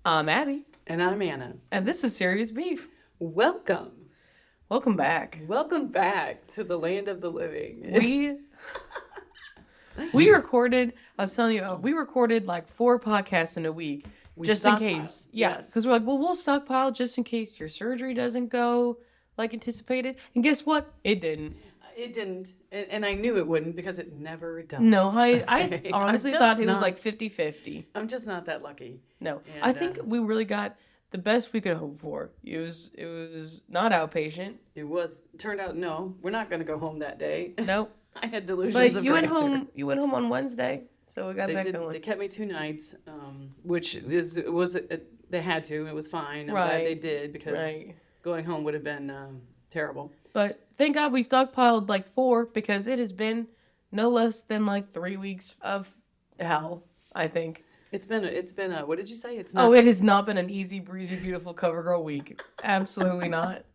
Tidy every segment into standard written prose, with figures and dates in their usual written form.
I'm Abby, And I'm Anna. and this is Serious Beef. Welcome. Welcome back. Welcome back to the land of the living. We recorded. I was telling you, we recorded like 4 podcasts in a week, just in case. Yeah, Yes. because we're like, well, we'll stockpile just in case your surgery doesn't go like anticipated. And guess what? It didn't. It didn't. And I knew it wouldn't because it never does. No, I Okay? honestly I'm thought just it was not- like 50-50. I'm just not that lucky. No, And, I think we really got the best we could hope for. It was not outpatient. Turned out, no, we're not going to go home that day. Nope. I had delusions But of you went grandeur. home. You went home on Wednesday, so we got that going. They kept me 2 nights, which they had to. It was fine. I'm glad Right. they did because Right. going home would have been terrible. But thank God we stockpiled like 4 because it has been no less than like 3 weeks of hell, I think. It's been what did you say? It's not. Oh, it has not been an easy breezy, beautiful cover girl week. Absolutely not.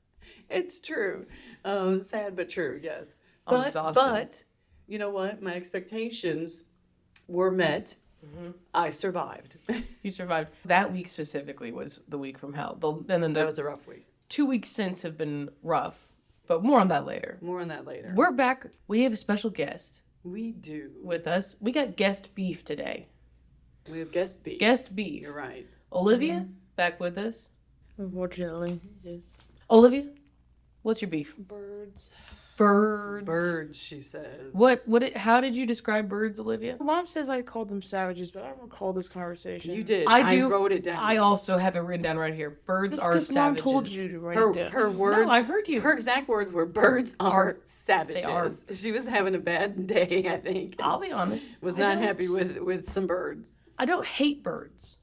It's true. Sad but true, yes. I'm exhausted. But you know what? My expectations were met. Mm-hmm. I survived. You survived. That week specifically was the week from hell. And then That the was a rough week. 2 weeks since have been rough, but more on that later. More on that later. We're back. We have a special guest We do. with us. We got guest beef today. We have guest beef. Guest beef. You're right. Olivia, back with us. Unfortunately, just Olivia, what's your beef? birds. Birds. Birds, she says. How did you describe birds, Olivia? Mom says I called them savages, but I don't recall this conversation. You did. I do. wrote it down. I also have it written down right here. Birds That's are 'cause savages. Mom told you to write her it down. her words. No, I heard you. Her exact words were "birds are savages." They are. She was having a bad day, I think. I'll be honest. Was I not don't- happy with some birds. I don't hate birds,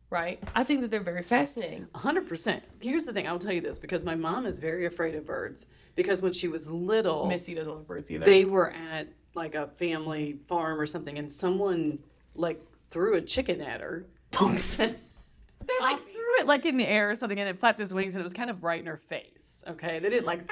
right? I think that they're very fascinating. 100%. Here's the thing. I'll tell you this because my mom is very afraid of birds. Because when she was little, Missy doesn't like birds either. they were at like a family farm or something, and someone like threw a chicken at her. They like threw it like in the air or something, and it flapped its wings, and it was kind of right in her face. Okay, they didn't like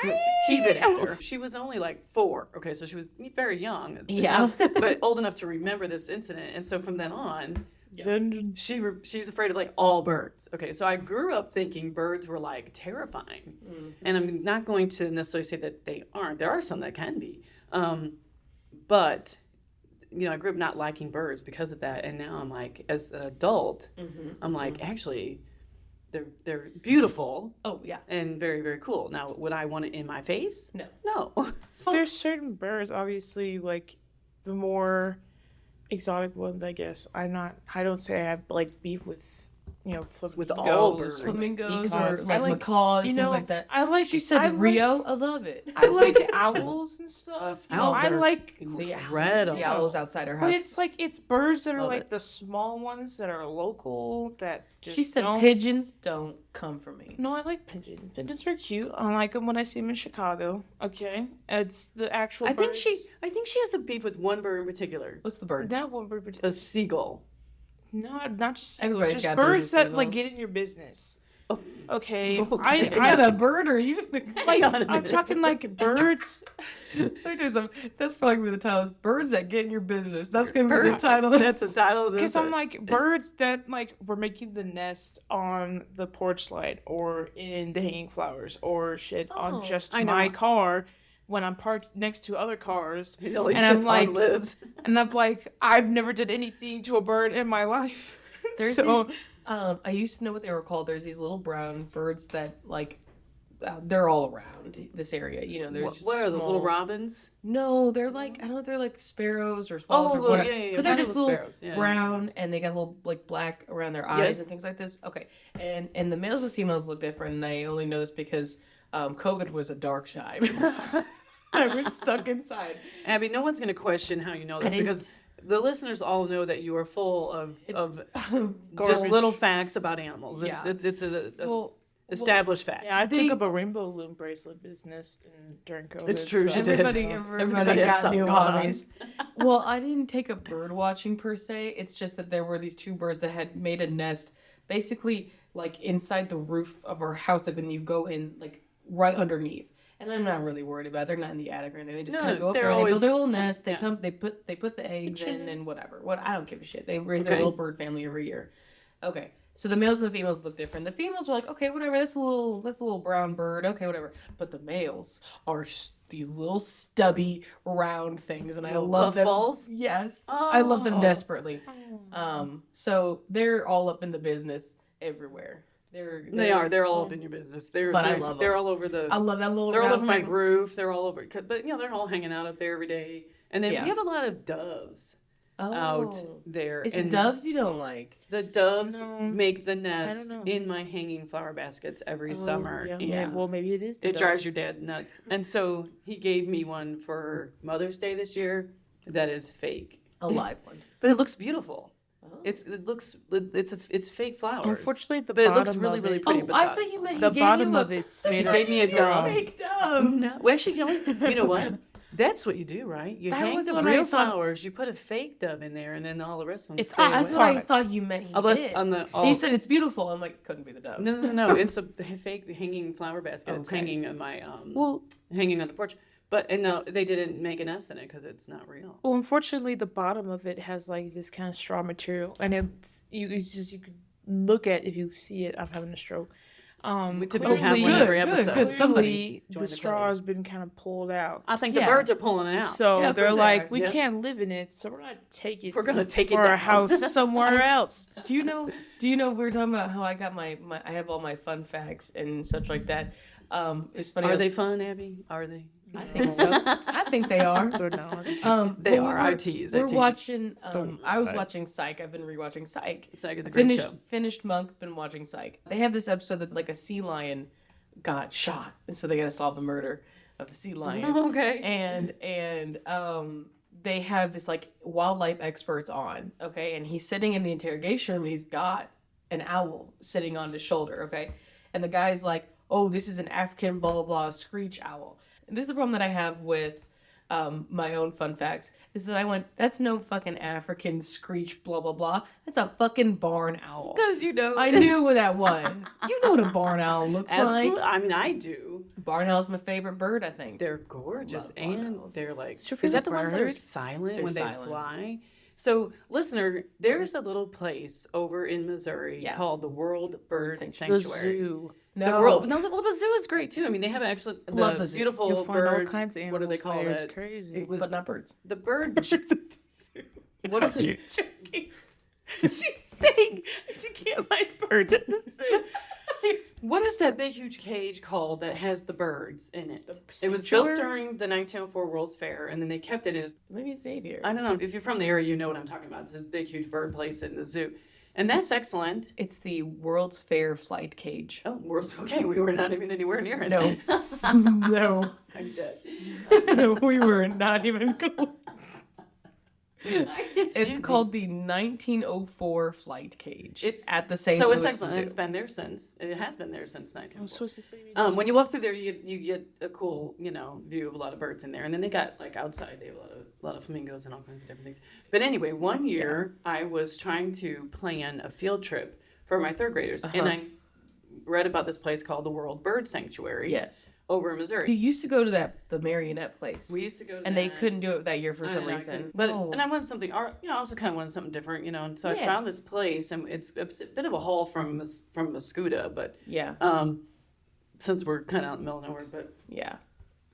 heave it at her. She was only like 4. Okay, so she was very young. Yeah. but old enough to remember this incident, and so from then on. Then She's afraid of like all birds. Okay, so I grew up thinking birds were like terrifying, and I'm not going to necessarily say that they aren't. There are some that can be, but I grew up not liking birds because of that, and now I'm like, as an adult, I'm like, actually, they're beautiful Oh yeah. and very very cool. Now, would I want it in my face? No. No. there's certain birds, obviously, like the more exotic ones. I guess I don't say I have like beef with With all flamingos birds. or Flamingos or peacocks. like, I macaws, you things know, like that. I like She said I the like- Rio. I love it. I like owls and stuff. Owls I are like incredible. The owls outside our But house. it's birds that are Love like it. the small ones that are local that just She said don't. pigeons don't come for me. No, I like pigeons. Pigeons are cute. I like them when I see them in Chicago. Okay, it's the actual. I think birds. she has a beef with one bird in particular, What's the bird? That one bird. a seagull. No, not just Everybody's just got birds birds, that like seagulls. get in your business. Oh. Okay, Okay. What kind of bird are you? like on a I'm minute. talking like birds. Let me do something. That's probably gonna be the title. Is birds that get in your business. That's gonna be the Birds. title. That's the title of this. Because I'm like birds that like were making the nest on the porch light or in the hanging flowers or shit Oh, on just I know. my car when I'm parked next to other cars. It only and I'm shits like- on lives. And I'm like, I've never did anything to a bird in my life. There's so these, I used to know what they were called. There's these little brown birds that like, they're all around this area. You know, there's What, just what are those small- little robins? No, they're like I don't know. They're like sparrows or swallows or little- whatever. yeah, But they're tiny just little little sparrows, yeah. brown, and they got a little like black around their eyes Yes. and things like this. Okay, and the males and females look different, and I only know this because COVID was a dark time. I was stuck inside. Abby, no one's going to question how you know this didn't- because the listeners all know that you are full of just Garbage. little facts about animals. It's Yeah. it's a well, established fact. yeah, I took up a rainbow loom bracelet business during COVID. It's true, she did. Everybody Everybody had got something new going on. hobbies. Well, I didn't take up bird watching per se. It's just that there were these 2 birds that had made a nest, basically like inside the roof of our house. Like when you go in, like right underneath. And I'm not really worried about it. They're not in the attic or anything. They just No, kind of go up they're there. They always- build their little nest. They yeah. come. They put the eggs in and whatever. What I don't give a shit. They raise their Okay. little bird family every year. Okay, So the males and the females look different. The females were like, okay, whatever. That's a little brown bird. Okay, whatever. But the males are these little stubby round things, and I Little love them. puffballs? Yes, I love them Oh. desperately. So they're all up in the business everywhere. They are. They're all up in your business. But I love They're them. all over the. I love that little. They're all round over my thing. roof. They're all over. But they're all hanging out up there every day. And then Yeah. we have a lot of doves out there. Is it and doves you don't like? the doves No, make the nest know. in my hanging flower baskets every summer. Yeah. Well, maybe it is. The It drives doves. your dad nuts. And so he gave me one for Mother's Day this year that is fake. A live one. But it looks beautiful. It's fake flowers. Unfortunately, the but it bottom looks really of really it- pretty. Oh, but I thought you meant The he gave bottom you of it's made He of gave me a dove. fake dove. No, well, actually, you know what? That's what you do, right? You That hang was the what I real thought. flowers. You put a fake dove in there, and then all the rest of them It's stay That's away. what I pot. thought you meant. He Unless did. on the He said it's beautiful. I'm like, couldn't be the dove. no. It's a fake hanging flower basket. It's Okay. hanging on my Well, hanging on the porch. But no, they didn't make a nest in it because it's not real. well, unfortunately, the bottom of it has like this kind of straw material, and it's just you could look at if you see it. I'm having a stroke. We typically have one good, every good, episode. good. Somebody, join the the straw club. has been kind of pulled out. I think Yeah. the birds are pulling it out. So Yeah, of they're course they like, are. we Yeah. can't live in it, so we're gonna take it. We're gonna take it for a down. house somewhere else. Do you know? We were talking about how I got my I have all my fun facts and such like that. It's funny. I Are was- they fun, Abby? Are they? I think so. I think they are. They're not. They but are. I tease. I We're tease. watching. I was Psych. watching Psych. I've been rewatching Psych. Psych is a great Finished show. finished Monk. Been watching Psych. They have this episode that like a sea lion got shot, and so they got to solve the murder of the sea lion. Okay. And they have this like wildlife experts on, okay, and he's sitting in the interrogation room and he's got an owl sitting on his shoulder, okay, and the guy's like, oh, this is an African blah blah blah screech owl. And this is the problem that I have with my own fun facts is that I went, that's no fucking African screech blah blah blah, that's a fucking barn owl. Because you know. I knew what that was. You know what a barn owl looks Absolutely. like. I mean, I do. Barn owl's my favorite bird, I think. They're gorgeous, Love barn and owls. they're like. your Is that favorite the ones that are bird? silent They're when they silent. fly? So, listener, there's a little place over in Missouri Yeah. called the World Bird The Sanctuary. zoo. The No. world, no, well, the zoo is great too. I mean, they have actually Love the zoo. beautiful You'll find bird. all kinds of what do animals they call there. it? It's crazy. It was But not birds. the bird. What is it? Joking. She's saying she can't find birds at the zoo. What is that big, huge cage called that has the birds in it? It was built sanctuary? during the 1904 World's Fair, and then they kept it as. Maybe it's Xavier. I don't know if you're from the area, you know what I'm talking about. It's a big, huge bird place in the zoo, and that's excellent. It's the World's Fair flight cage. Oh, World's okay. We were not even anywhere near it. No. No. I'm dead. No, we were not even close. It's It's called the 1904 flight cage. It's- at the St. So Louis it's excellent. Zoo. It's been there since. It has been there since I'm 1904. supposed to say. When you walk through there, you get a cool, view of a lot of birds in there, and then they got like outside, they have a lot of flamingos and all kinds of different things. But anyway, one year I was trying to plan a field trip for my third graders, and I read about this place called the World Bird Sanctuary. Yes. Over in You Missouri. used to go to the marionette place. We used to go to and they that. couldn't do it that year for I some know, I reason. couldn't. But Oh. and I wanted something, I also kind of wanted something different, and so I Yeah. found this place, and it's a bit of a haul from Muscuda, but Yeah. since we're kind of out in the middle of nowhere, but Yeah.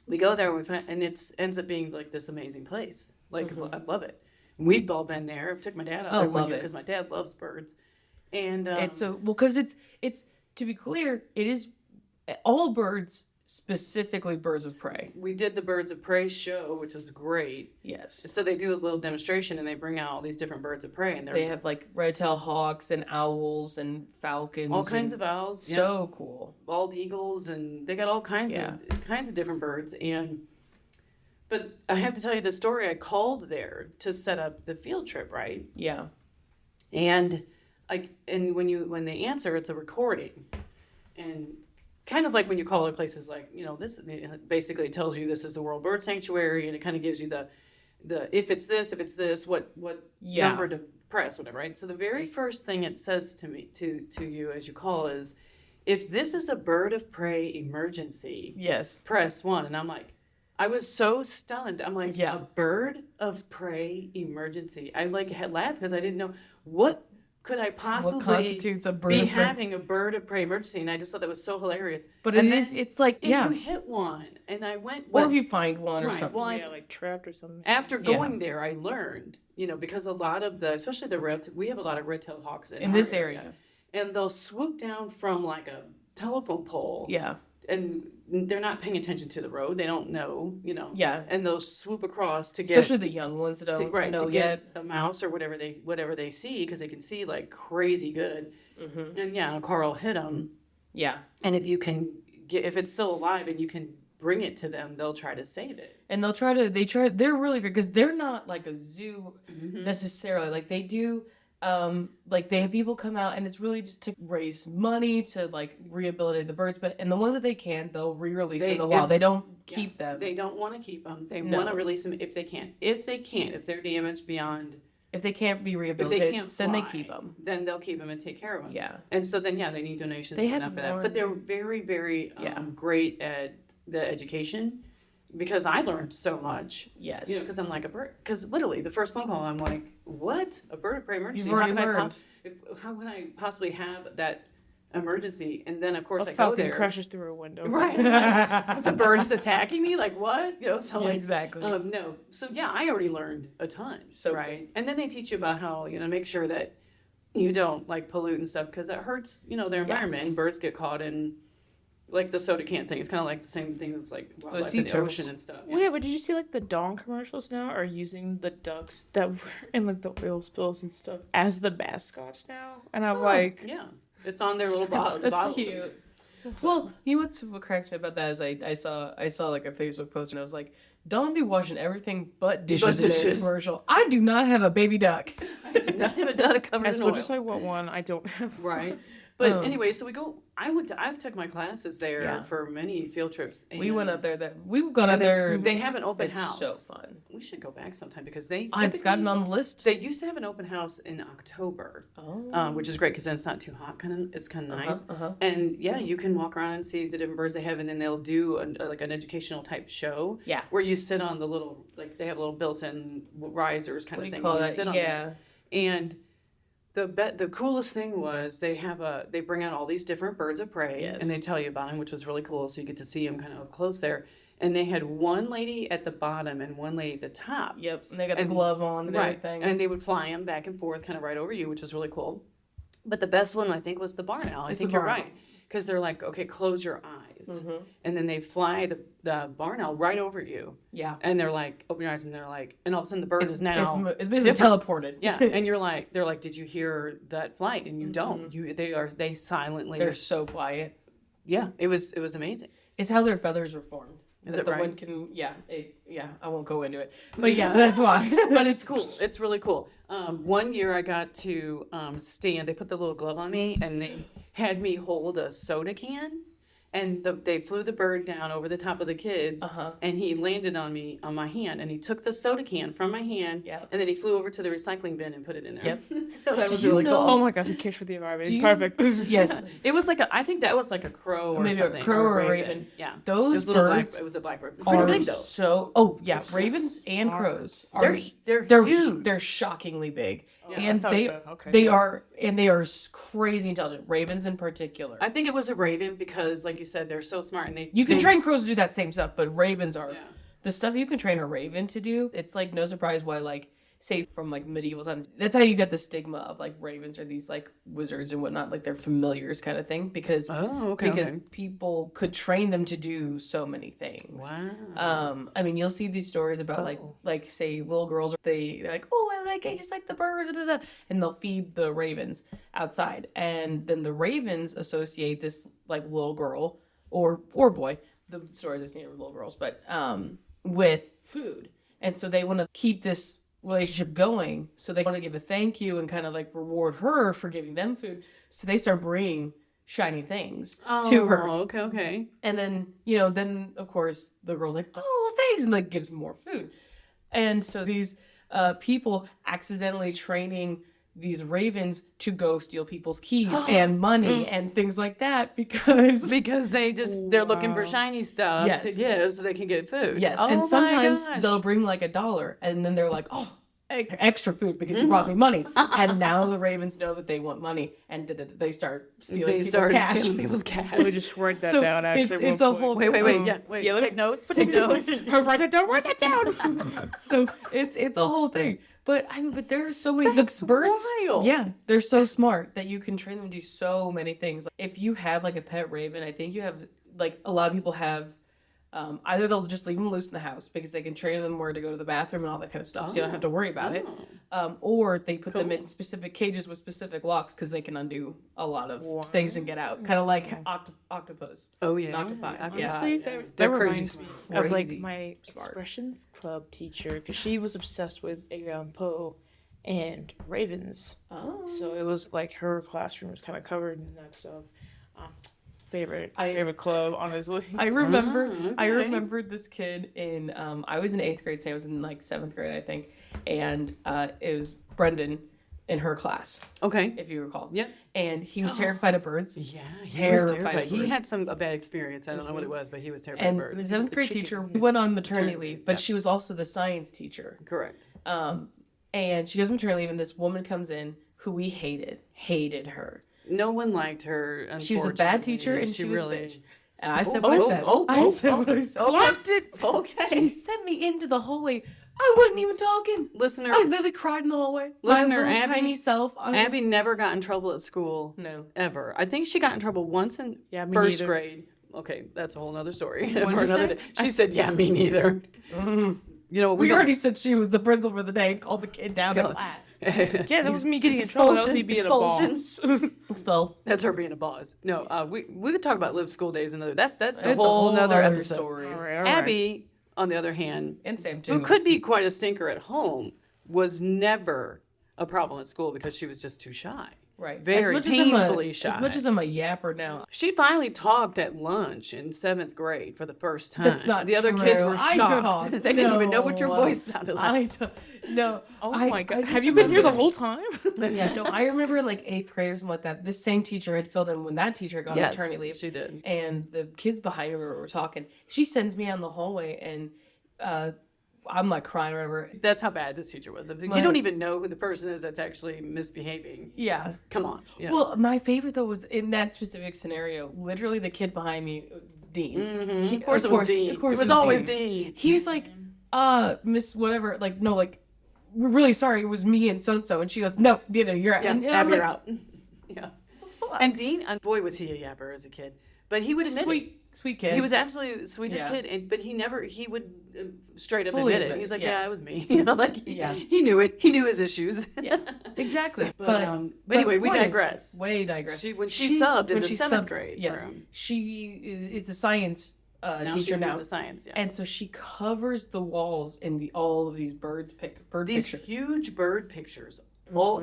we go there, and it ends up being like this amazing place. Like I love it. We've all been there. I took my dad out Oh, there one love year it. because my dad loves birds, and It's because it's to be clear, it is all birds, specifically birds of prey. we did the Birds of Prey show, which was great. Yes. So they do a little demonstration, and they bring out all these different birds of prey, and They have like red-tailed hawks and owls and falcons. all kinds and of owls. Yeah. So cool. Bald eagles, and they got all kinds of different birds. But I have to tell you the story. I called there to set up the field trip, right? Yeah. And when they answer, it's a recording, and kind of like when you call other places, like this basically it tells you this is the World Bird Sanctuary, and it kind of gives you the if it's this, what Yeah. number to press, whatever, right? So the very first thing it says to me to you as you call is, if this is a bird of prey emergency, Yes. press 1. And I'm like, I was so stunned. I'm like, Yeah. a bird of prey emergency. I had laughed because I didn't know what could I possibly constitutes a bird be of prey? having a bird of prey emergency? And I just thought that was so hilarious. But and it is, it's like, if yeah. you hit one, and I went, Or if you find one or right, something. well, Yeah, like trapped or something. after going there, I learned, because a lot of especially we have a lot of red-tailed hawks in our this area. and they'll swoop down from like a telephone pole. Yeah. And they're not paying attention to the road. They don't know, Yeah. And they'll swoop across to get, Especially the young ones that don't know to yet. get a mouse or whatever they see, because they can see like crazy good. Mm-hmm. And a car will hit them. Yeah. And if you can if it's still alive and you can bring it to them, they'll try to save it. And they're really good because they're not like a zoo necessarily. Like they do, like they have people come out and it's really just to raise money to like rehabilitate the birds. And the ones that they can, they'll re-release in the wild. They don't keep them. They don't want to keep them. They No. want to release them if they can. If they're damaged beyond, If they can't be if rehabilitated, they can't fly, then they keep them. then they'll keep them and take care of them. Yeah. And so then, they need donations They and had enough for that. one- But they're very, very great at the education, because I learned so much. Yes. Because I'm like, because literally the first phone call, I'm like, what? A bird of prey emergency? You've already learned. How can I possibly have that emergency? And then, of course, A I go falcon there. crashes through a window. Right. If the bird is attacking me, like what? So Yeah, like, exactly. no. So I already learned a ton. So right. And then they teach you about how, make sure that you don't like pollute and stuff, because that hurts, their environment. And birds get caught in like the soda can thing. It's kind of like the same thing as like wildlife sea in the turtles. ocean and stuff. Well, yeah, but did you see like the Dawn commercials now are using the ducks that were in like the oil spills and stuff as the mascots now? And I'm like, Yeah. It's on their little bottles. That's cute. Well, what cracks me about that is I saw like a Facebook post and I was like, don't be washing everything but dishes in a commercial. I do not have a baby duck. I do not have a duck covered as in much oil. as I want one, I don't have. Right. But anyway, so I've took my classes there Yeah. for many field trips. We went up there. We've gone up there. They have an open It's house. so fun. We should go back sometime, because they It's gotten on the list. They used to have an open house in October, which is great because then it's not too hot. It's kind of nice. And you can walk around and see the different birds they have, and then they'll do like an educational type show. Yeah. Where you sit on the little, like they have little built-in risers kind What of do you thing. call You that? sit on Yeah. there. And the coolest thing was they bring out all these different birds of prey, Yes. and they tell you about them, which was really cool. So you get to see them kind of up close there. And they had one lady at the bottom and one lady at the top. Yep, and they got the glove on and everything. And they would fly them back and forth, kind of right over you, which was really cool. But the best one, I think, was the barn owl. I think the you're barn right, because they're like, okay, close your eyes, and then they fly the barn owl right over you. Yeah. And they're like, open your eyes, and they're like, and all of a sudden the bird is now. It's basically teleported. Yeah, and they're like, did you hear that flight? And you don't. They silently. They're so quiet. Yeah, it was amazing. It's how their feathers are formed. Is that it the right? wind can? I won't go into it, but yeah, that's why. But it's cool. It's really cool. One year I got to stand. They put the little glove on me, and they had me hold a soda can. And they flew the bird down over the top of the kids, and he landed on my hand, and he took the soda can from my hand, Yep. and then he flew over to the recycling bin and put it in there. Yep. So that was you really know- cool. Oh my god, who cares for the environment? It's you- perfect. Yes, It was like I think that was like a crow or Maybe a something. crow or a raven. Yeah. Those it was a birds it was a blackbird. Pretty are big though. so. Oh yeah, ravens and crows are They're huge. They're shockingly big, Yeah, and that they sounds good. Okay. they are crazy intelligent. Ravens in particular. I think it was a raven because, like you said, they're so smart and You can train crows to do that same stuff, but ravens are Yeah. the stuff you can train a raven to do. It's like no surprise why, like, say from like medieval times, that's how you get the stigma of like ravens are these like wizards and whatnot, like they're familiars kind of thing, because because people could train them to do so many things. Wow. I mean, you'll see these stories about like say little girls, they're like, oh, I just like the birds, da, da, da, and they'll feed the ravens outside, and then the ravens associate this like little girl or boy. The stories I've seen are little girls, but with food, and so they want to keep this relationship going. So they want to give a thank you and kind of like reward her for giving them food. So they start bringing shiny things to her. Okay. And then, then of course the girl's like, oh, well, thanks. And like gives more food. And so these people accidentally training these ravens to go steal people's keys and money and things like that because they're looking for shiny stuff Yes. to give so they can get food. yes. Oh And my sometimes gosh. they'll bring like $1 and then they're like, oh, extra food because he brought me money. And now the ravens know that they want money, and they start stealing people's cash. Let me just write that down. Actually, it's a whole Wait. Yeah, Take notes. Take notes. Write that down. Write that down. So it's a whole thing. But but there are so many the birds. Wild. Yeah, they're so smart that you can train them to do so many things. If you have like a pet raven, I think you have like a lot of people have. Either they'll just leave them loose in the house because they can train them where to go to the bathroom and all that kind of stuff, so you don't have to worry about it. Or they put them in specific cages with specific locks because they can undo a lot of things and get out. Kind of like octopus. Oh yeah, Octopi. Honestly, Yeah. that crazy reminds me of like Crazy my smart. expressions club teacher because she was obsessed with Edgar Allan Poe and ravens. Oh. So it was like her classroom was kind of covered in that stuff. Favorite club, honestly. I remember okay. I remembered this kid in I was in 8th grade, say I was in like 7th grade, I think, and it was Brendan in her class, Okay. if you recall. Yeah. And he was terrified of birds. Yeah, he was Terrified terrified. of He birds. had a bad experience. I don't know what it was, but he was terrified And of birds. the 7th grade teacher went on maternity leave, but she was also the science teacher. Correct. And she goes on maternity leave, and this woman comes in who we hated her. No one liked her. She was a bad teacher, and she was a bitch. And I said what I said. Clocked it. Okay. She sent me into the hallway. I wasn't even talking. Listener, I literally cried in the hallway. Listener, My little Abby- tiny self. Abby never got in trouble at school. No. Ever. I think she got in trouble once in Yeah, me first neither. grade. Okay, that's a whole nother story. What'd for you another say? day. She said, "Yeah, me neither." You know what? We already said she was the principal for the day and called the kid down and flat. Yeah, that was me getting in trouble. That was me being a boss. Expelled. That's her being a boss. No, we could talk about live school days another. That's It's a whole nother other episode. story. All right. Abby, on the other hand, And Sam too. who could be quite a stinker at home, was never a problem at school because she was just too shy. Right. Very painfully shy. As much as I'm a yapper now. She finally talked at lunch in 7th grade for the first time. That's not The other true. kids were I shocked. talked. They didn't even know what your No. voice sounded like. I don't. No. Oh I- my I god! just Have you been here the remember- whole time? Yeah, no, I remember like 8th graders and what that. This same teacher had filled in when that teacher got on Yes, maternity leave. she did. And the kids behind me were talking. She sends me on the hallway and I'm like crying or whatever. That's how bad this teacher was. You don't even know who the person is that's actually misbehaving. Yeah. Come on. Yeah. Well, my favorite though was in that specific scenario. Literally, the kid behind me, Dean. Of course it was Dean. Of course, it was always Dean. He was like, Miss whatever. Like, no, like, we're really sorry. It was me and so and so. And she goes, no, you're out. Yeah, And I'm Abby, like, you're out. Yeah. And Dean, boy, was he a yapper as a kid. But he would admit it. Sweet kid. He was absolutely the sweetest Yeah. kid, but he would straight up Fully admit it. admit He's it, like, yeah. yeah, it was me. You know, like Yeah. he knew it. He knew his issues. Yeah, exactly. But anyway, we point is- digress. Way digress. When she subbed in when the she 7th subbed- grade Yes, room. she is the science Now teacher she's now. doing the science, yeah. And so she covers the walls in all of these bird These pictures. huge bird pictures.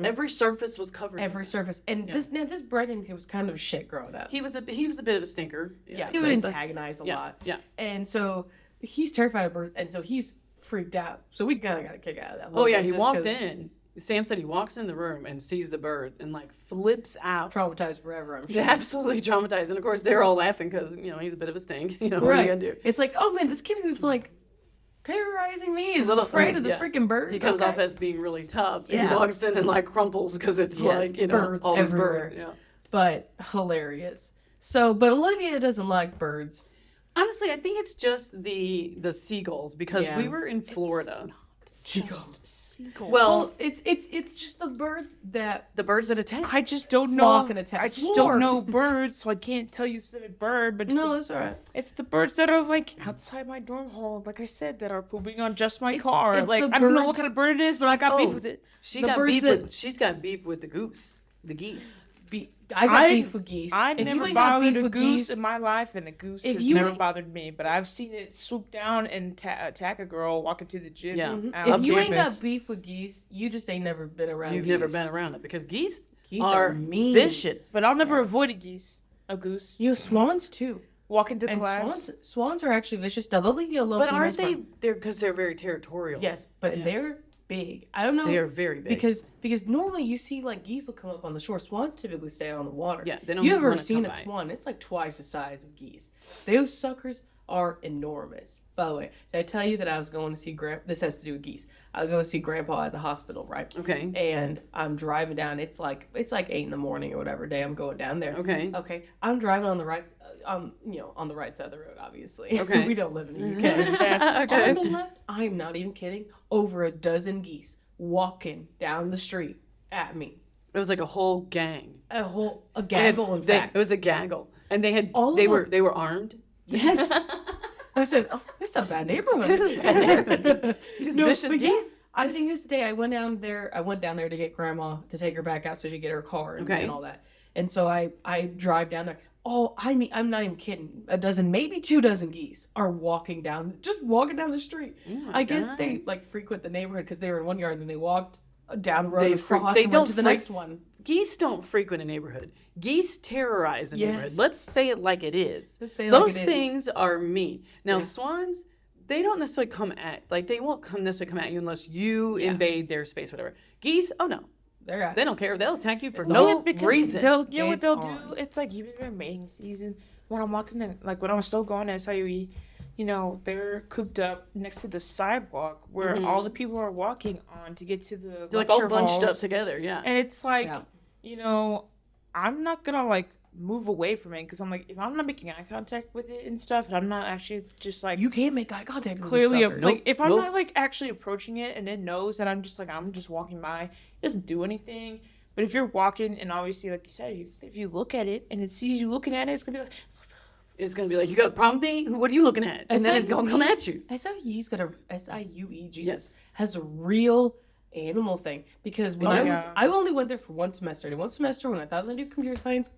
Every surface was covered. Every surface. And this Brendan was kind of shit growing up. He was a bit of a stinker. Yeah, he would antagonize a lot. Yeah. And so he's terrified of birds, and so he's freaked out. So we kind of got a kick out of that. Oh yeah, little he bit, walked just 'cause in. Sam said he walks in the room and sees the birds and like flips out. Traumatized forever, I'm sure. Absolutely traumatized. And of course they're all laughing because, he's a bit of a stink. What are you gonna do? It's like, oh man, this kid who's like terrorizing me is Little- afraid of the yeah. freaking birds. He comes Okay. off as being really tough. And Yeah. he walks in and like crumples because it's Yes, birds all these everywhere. birds. Yeah. But hilarious. So, but Olivia doesn't like birds. Honestly, I think it's just the seagulls because Yeah. we were in Florida. Seagulls. Well, Well, it's just the birds that the birds that attack. I just don't know. Flock and attack. I just Swarm. don't know birds, so I can't tell you a specific bird. But no, that's all right. it's the birds that are like outside my dorm hall, like I said, that are pooping on just my It's- car. it's Like the I don't know what birds- kind of bird it is, but I got beef Oh. with it. She the got birds beef that- she's got beef with the geese. I got beef with geese. I've If you never ain't got bothered beef a with goose geese- in my life, and a goose If has you never ain't- bothered me. But I've seen it swoop down and attack a girl walking to the gym. Yeah. out If on you ain't got campus. beef with geese, you just ain't never been around. You've geese. never been around it because geese are are mean. vicious. But I'll never avoid a goose. You know, swans too. Walk into And class. swans are actually vicious. Now they'll leave you alone. But aren't they? They're because they're very territorial. Yes, but they're big. I don't know. They are very big. Because normally you see like geese will come up on the shore. Swans typically stay on the water. Yeah, they don't You ever wanna seen come a by. swan? It's like twice the size of geese. Those suckers are enormous. By the way, did I tell you that I was going to see this has to do with geese. I was going to see Grandpa at the hospital, right? Okay. And I'm driving down. It's like 8 in the morning or whatever day I'm going down there. Okay. Okay. I'm driving on the right, on the right side of the road. Obviously. Okay. We don't live in the UK. Okay. On the left, I'm not even kidding. Over a dozen geese walking down the street at me. It was like a whole gang. A gaggle, in fact. It was a gaggle, and they had All they of were them. they were armed. Yes. I said, "Oh, it's a bad neighborhood." These No, vicious but geese. yeah, I think it was the day I went down there. I went down there to get Grandma to take her back out so she could get her car and all that. And so I drive down there. Oh, I mean, I'm not even kidding. A dozen, maybe 2 dozen geese are walking down the street. Oh I guess God. they like frequent the neighborhood because they were in one yard and then they walked down the road They and fre- crossed they and don't went to the freak- next one. Geese don't frequent a neighborhood. Geese terrorize a neighborhood. Yes. Let's say it like it is. Let's say it like Those it is. things are mean. Now swans, they don't necessarily they won't necessarily come at you unless you invade their space, whatever. Geese, oh no, They're at they don't care. They'll attack you for It's no on. reason. You know what It's they'll on. do? It's like even during mating season, when I'm walking in, like when I was still going to SIUE, they're cooped up next to the sidewalk where all the people are walking on to get to the They're like all lecture bunched up halls. together. Yeah. And it's like, Yeah. I'm not gonna like move away from it because I'm like, if I'm not making eye contact with it and stuff, and I'm not actually just like You can't make eye contact with clearly these suckers. like if I'm Nope. not like actually approaching it and it knows that I'm just walking by, it doesn't do anything. But if you're walking and obviously like you said, if you look at it and it sees you looking at it, it's gonna be like. It's gonna be like, you got a problem with me? What are you looking at? And then it's gonna come at you. SIUE, Jesus, Yes. has a real animal thing because when I only went there for 1 semester. And 1 semester when I thought I was gonna do computer science,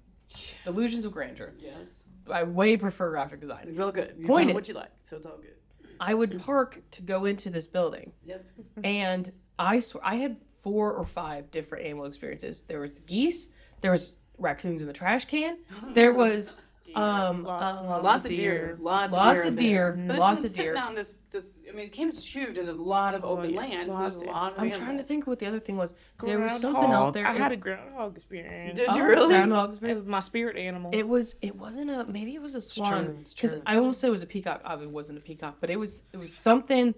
delusions of grandeur. Yes. I way prefer graphic design. Real good. You Point found what is- you like, so it's all good. I would park to go into this building, Yep. and I swear I had 4 or 5 different animal experiences. There was geese, there was raccoons in the trash can, there was Lots of deer. Lots Lots of of deer. deer. But Lots it's of deer. sitting on this, I mean, campus is huge and there's a lot of open land. So there's a lot of I'm trying to animals. think what the other thing was. There was something out there. I had a groundhog experience. Did you really? Groundhog's It was my spirit animal. It wasn't a, maybe it was a swan. It's Because true. I almost said it was a peacock. Obviously, it wasn't a peacock, but it was something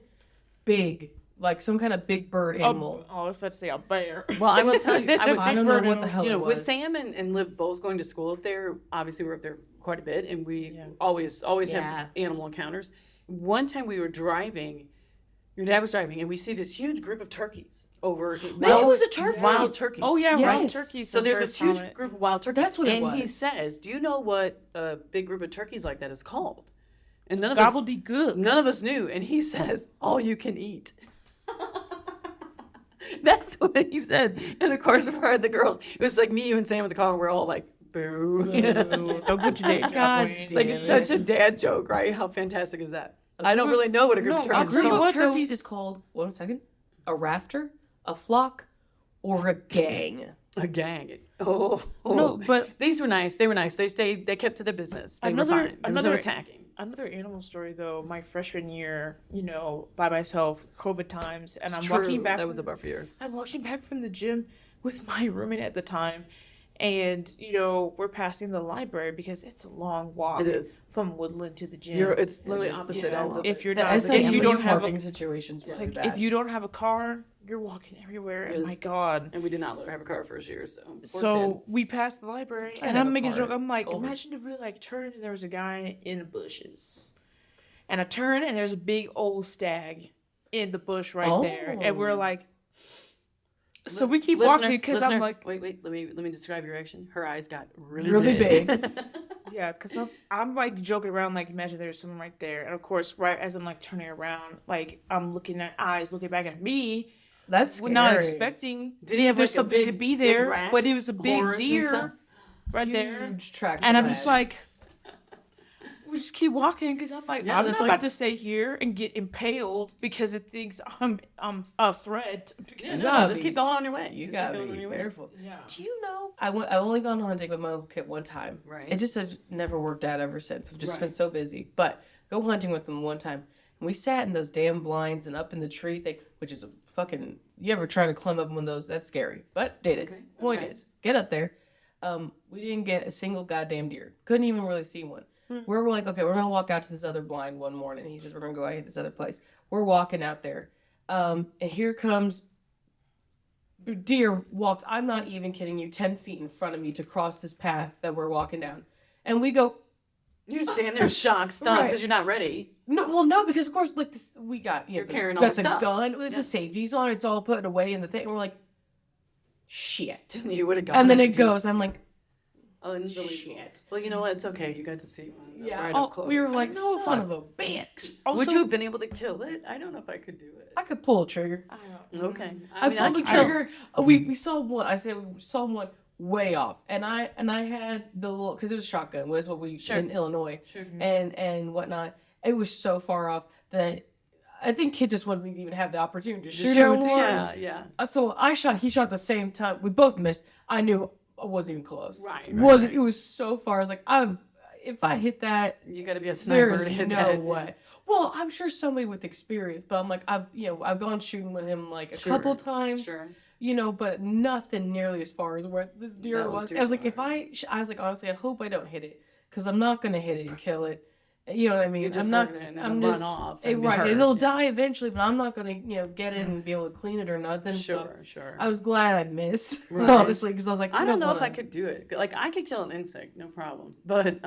big, like some kind of big bird animal. I was about to say a bear. Well, I will tell you, I don't know what the hell it was. with Sam and Liv both going to school up there, obviously we're up there quite a bit, and we always Yeah. have animal encounters. One time we were driving, your dad was driving, and we see this huge group of turkeys over. Maybe it was a turkey. Wild turkeys. Oh yeah, Yes. wild turkeys. So there's this this huge group of wild turkeys. That's what it and he was. says, "Do you know what a big group of turkeys like that is called?" And none of gobbledygook. none of us knew. And he says, "All you can eat." That's what he said. And of course, for the girls, it was like me, you, and Sam in the car. We're all like, "Boo!" Don't put your day job. God Wayne. Like it's such a dad joke, right? How fantastic is that? I don't really know what a group of No, turkeys A is group called. of what though? turkeys is called, 1 second, a rafter, a flock, or a gang. A gang. Oh, No, but these were nice. They were nice. They stayed. They kept to their business. They Another- were fine. There was no another- attacking. another animal story though. My freshman year, by myself, COVID times, and It's I'm walking true. back. That was a rough year. I'm walking back from the gym with my roommate at the time, and we're passing the library because it's a long walk. It is. From Woodland to the gym. It's literally opposite ends of if you're The not, if SIU you don't have parking a, situation's really like, bad. if you don't have a car, you're walking everywhere. And my Yes. God. And we did not let her have a car first year, so. poor So we passed the library, I and have I'm a making a car joke. I'm like, over. imagine if we turned and there was a guy in the bushes, and I turn and there's a big old stag in the bush right there, and we're Oh. like, so we keep Listener- walking because I'm listener, like, wait, let me describe your reaction. Her eyes got really, Really big. yeah, because I'm like joking around, like imagine there's someone right there, and of course, right as I'm like turning around, like I'm looking at eyes looking back at me, That's scary. not expecting Did he have, there's like, a something to big- be big there, rat, but it was a big horns and stuff? deer right there. Huge tracks And of I'm just red. like, we just keep walking because I'm like, Yeah, I'm that's not like- about to stay here and get impaled because it thinks I'm a threat. Yeah, You no, gotta just be- keep going on your way. You Just keep gotta going on be your way. careful. Yeah. Do you know? I've only gone hunting with my little kid one time. Right. It just has never worked out ever since. I've just been Right. so busy. But go hunting with them one time. And we sat in those damn blinds and up in the tree thing, which is a fucking. You ever try to climb up one of those? That's scary. But did it. Okay, Point okay. is, get up there. We didn't get a single goddamn deer. Couldn't even really see one. We're like, okay, we're gonna walk out to this other blind one morning. He says we're gonna go out to this other place. We're walking out there, and here comes deer walked. I'm not even kidding you. 10 feet in front of me to cross this path that we're walking down, and we go. You stand there shocked, stunned, Right. because you're not ready. No, well, no, because of course, like this, we got You're the, carrying all got the the stuff. gun with Yeah. the safeties on. It's all put away in the thing. And we're like, shit. You would have gone. And then in it goes. I'm like, Unbelievable. shit. Well, you know what? It's okay. You got to see one. Yeah. Right Oh, up close. we were like, No, son of a bitch. Also, Would you have been able to kill it? I don't know if I could do it. I could pull a trigger. I don't know. Okay. I mean, pulled the could kill- trigger. We saw one. I said we saw one way off, and I had the little because it was shotgun. Was what we Sure. in Illinois, Sure. and whatnot. It was so far off that I think kid just wanted to even have the opportunity to shoot Shoot, him. yeah. So I shot. He shot at the same time. We both missed. I knew I wasn't even close. Right, Wasn't. right. It was so far. I was like, if I hit that, You got to be a sniper there's to hit no that. way. Well, I'm sure somebody with experience, but I'm like, I've gone shooting with him like a Sure, couple times. Sure. But nothing nearly as far as where this deer That was was. too I was like, far. I was like, honestly, I hope I don't hit it, because I'm not gonna hit it and kill it. You know what I mean? You just I'm not. hurt it and I'm it'll just run off and be right. hurt. It'll die eventually, but I'm not gonna get in and be able to clean it or nothing. So Sure. I was glad I missed, Right. honestly, because I was like, I don't know if I wanna- could do it. Like I could kill an insect, no problem. But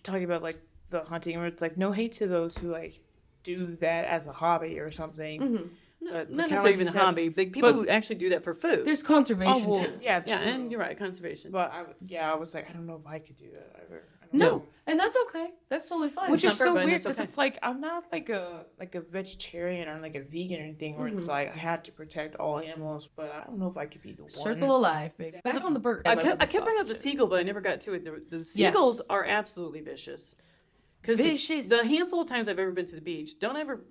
Talking about like the hunting, where it's like no hate to those who like do that as a hobby or something. Mm-hmm. But not kinda necessarily like even you a said- hobby. The people but- who actually do that for food. There's conservation Oh, well, too. yeah, Yeah, true. and you're right, conservation. But I was like, I don't know if I could do that either. I don't No, know. and that's okay. That's totally fine. Which It's is not so for- but weird it's because okay. it's like I'm not like a vegetarian or like a vegan or anything where it's like I have to protect all animals, but I don't know if I could be the one. Circle of life, baby. Back on the bird. I kept bringing up the seagull, but I never got to it. The seagulls are absolutely vicious. Because Vicious. the handful of times I've ever been to the beach, don't ever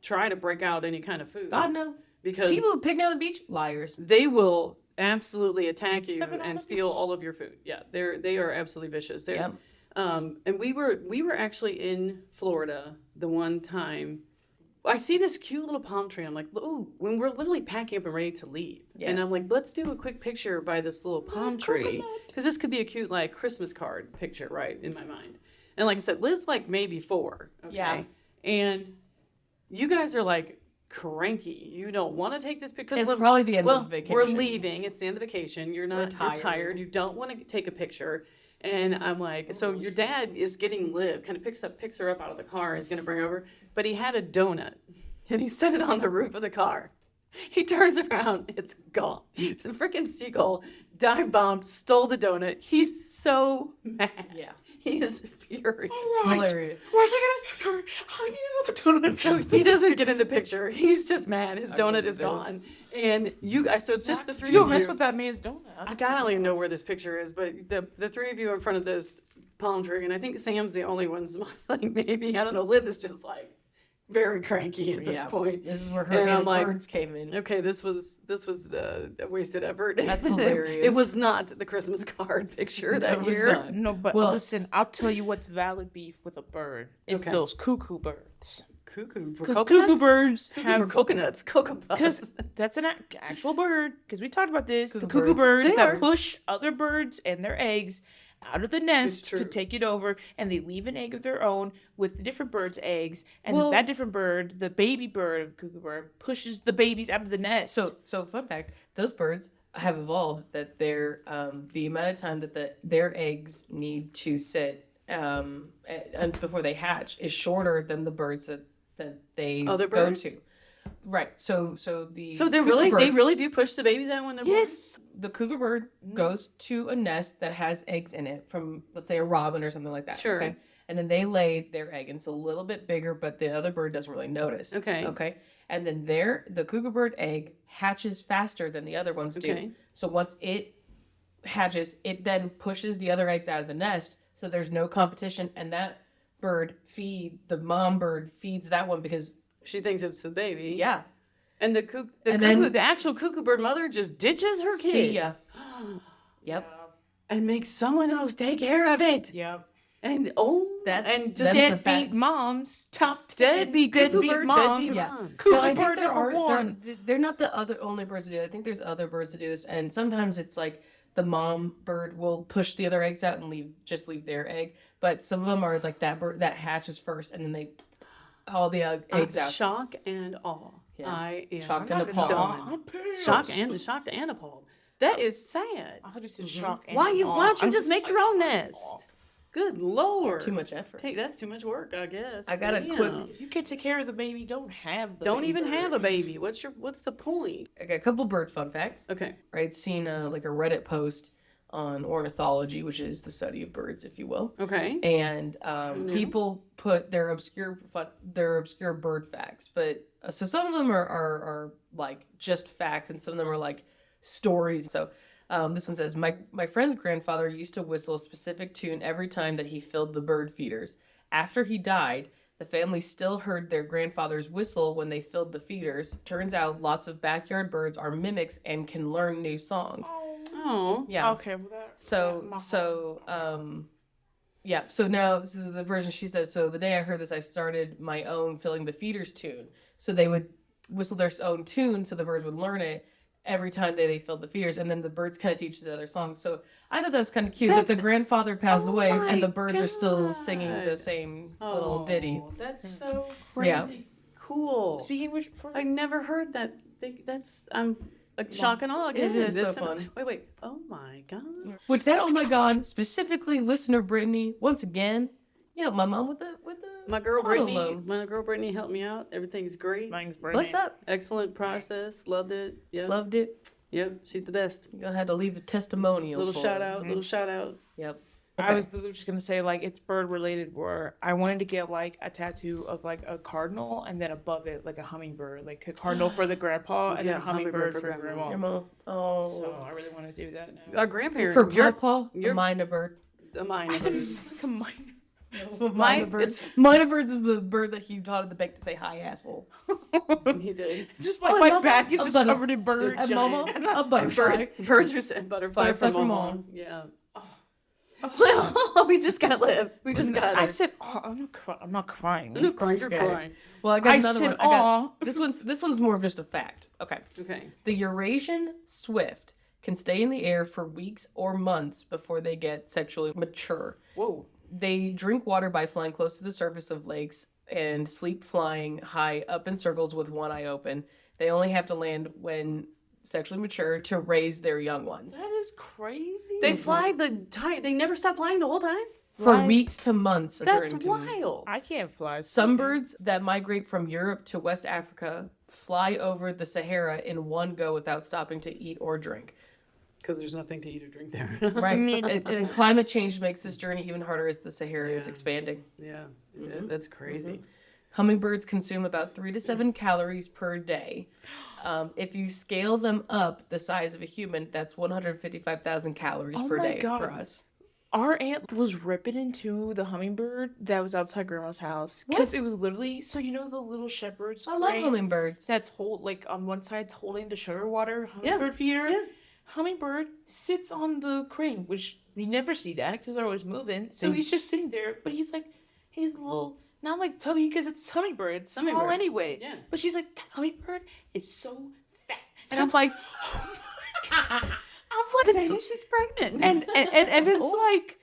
try to break out any kind of food. God no. Because People who picnic on the beach, liars. they will absolutely attack you Except on and the steal all of your food. Yeah, they are absolutely vicious. They're, Yep. And we were actually in Florida the one time. I see this cute little palm tree. I'm like, oh, when we're literally packing up and ready to leave, and I'm like, let's do a quick picture by this little palm tree because this could be a cute like Christmas card picture, right, in my mind. And like I said, Liz like maybe 4. Okay? Yeah. And you guys are like cranky. You don't want to take this picture. It's probably the end of the vacation. We're leaving. It's the end of the vacation. You're not We're you're tired. You don't want to take a picture. And I'm like, so your dad is getting Liv, kind of picks her up out of the car and is going to bring her over. But he had a donut and he set it on the roof of the car. He turns around, it's gone. Some freaking seagull dive bombed, stole the donut. He's so mad. Yeah. He is furious. Hilarious. Where's I gonna I need another donut. So he doesn't get in the picture. He's just mad. His donut is believe this. gone. And you guys, so it's just the 3 You don't of mess you. with that man's donut. I don't even know where this picture is, but the 3 of you in front of this palm tree, and I think Sam's the only one smiling. Maybe I don't know. Liv is just like very cranky at this point. This is where her And I'm like, birds came in. okay, this was a wasted effort. That's hilarious. It was not the Christmas card picture that It was year. not. No, but Well- listen, I'll tell you what's valid beef with a bird. It's Okay. those cuckoo birds. Cuckoo for Because coconuts? cuckoo birds Cuckoo have for coconuts, cocoa because puffs. that's an actual bird. Because we talked about this. The Cuckoo cuckoo birds They that are. push other birds and their eggs out of the nest true. to take it over, and they leave an egg of their own with the different bird's eggs, and Well- that different bird, the baby bird of the cuckoo bird, pushes the babies out of the nest. So fun fact: those birds have evolved that their the amount of time that their eggs need to sit and before they hatch is shorter than the birds that they Other go birds? to. Right. So the So they're cuckoo really bird- they really do push the babies out when they're born? the cougar bird goes to a nest that has eggs in it from, let's say, a robin or something like that. Sure. Okay. And then they lay their egg, and it's a little bit bigger, but the other bird doesn't really notice. Okay. Okay. And then the cougar bird egg hatches faster than the other ones Okay. do. So once it hatches, it then pushes the other eggs out of the nest. So there's no competition, and that the mom bird feeds that one because She thinks it's the baby. yeah. And the the actual cuckoo bird mother just ditches her kid See ya. Yep. and makes someone else take care of it. yep. And That's- and just that's the Deadbeat facts. moms, top 10 deadbeat deadbeat cuckoo bird, moms. deadbeat Yeah. moms. Cuckoo So I bird think number one. they're not the only birds to do it. I think there's other birds to do this, and sometimes it's like the mom bird will push the other eggs out and leave their egg. But some of them are like that bird that hatches first, and then they all the eggs out. Shock and awe. Yeah. I am Shocked and appalled. done. Shocked and appalled. That is sad. I just shock. And Why don't you I'm just make your own nest? Good Lord. Too much effort. That's too much work, I guess. I got a Damn. quick. If you can't take care of the baby, don't have the Don't baby even bird. have a baby. What's the point? I got a couple bird fun facts. Okay. Right, seen like a Reddit post on ornithology, which is the study of birds, if you will. Okay. And people put their obscure bird facts, but so some of them are like just facts, and some of them are like stories. So this one says, my friend's grandfather used to whistle a specific tune every time that he filled the bird feeders. After he died, the family still heard their grandfather's whistle when they filled the feeders. Turns out lots of backyard birds are mimics and can learn new songs. Oh. Yeah. Okay, well that. Yeah, so now so the version she said, so the day I heard this, I started my own filling the feeders tune. So they would whistle their own tune so the birds would learn it every time they filled the feeders, and then the birds kind of teach the other songs. So I thought that was kind of cute that the grandfather passed away and the birds are still singing the same little ditty. That's so Yeah. crazy. Cool. Speaking of which, I never heard that. That's like shock and awe again. It is so That's fun. Wait. Oh my god. Which that, oh my God, specifically listener Brittany, once again, my mom with the My girl auto Brittany. loan. My girl Brittany helped me out. Everything's great. mine's Brittany. What's up? Excellent process. Loved it. Yeah. Loved it. Yep. She's the best. You had to leave a testimonial. Little for shout it. out. Little shout out. Yep. I was literally just gonna say like it's bird related. Where I wanted to get like a tattoo of like a cardinal, and then above it like a hummingbird, like a cardinal for the grandpa, and then a hummingbird for grandma. Grandma. Oh. So I really want to do that now. Our grandparents. For your Pawpaw, your- Minor bird. mine. I thought it was like a minor. Minor birds. Minor birds is the bird that he taught at the bank to say hi, asshole. He did. Just Oh, like and my Mama- back is a just butter- covered in birds. And Mama, a butterfly. Birds are saying butterfly Butterfly from from mom. mom. Yeah. Oh. We just got live. We just got I it. said, oh, I'm not crying. You're crying. You're Okay. crying. Well, I got I another said, one. I got, aw. this one's more of just a fact. Okay. Okay. The Eurasian swift can stay in the air for weeks or months before they get sexually mature. Whoa. They drink water by flying close to the surface of lakes and sleep flying high up in circles with one eye open. They only have to land when sexually mature to raise their young ones. That is crazy. They fly they never stop flying the whole time? For Right. weeks to months. That's according to- wild. I can't fly. Some birds that migrate from Europe to West Africa fly over the Sahara in one go without stopping to eat or drink. Because there's nothing to eat or drink there. Right. and climate change makes this journey even harder as the Sahara is expanding. Yeah. That's crazy. Hummingbirds consume about 3 to 7 calories per day. If you scale them up the size of a human, that's 155,000 calories Oh per my day God. for us. Our aunt was ripping into the hummingbird that was outside grandma's house because it was literally the little shepherds. I love crate hummingbirds. That's on one side holding the sugar water hummingbird feeder. Yeah. Hummingbird sits on the crane, which we never see that because they're always moving. So he's just sitting there, but he's a little. Not like tubby because it's hummingbird. It's small Hummingbird. anyway. Yeah. But she's like, hummingbird is so fat. And I'm like, oh my God. I'm like, She's pregnant. and Evan's like,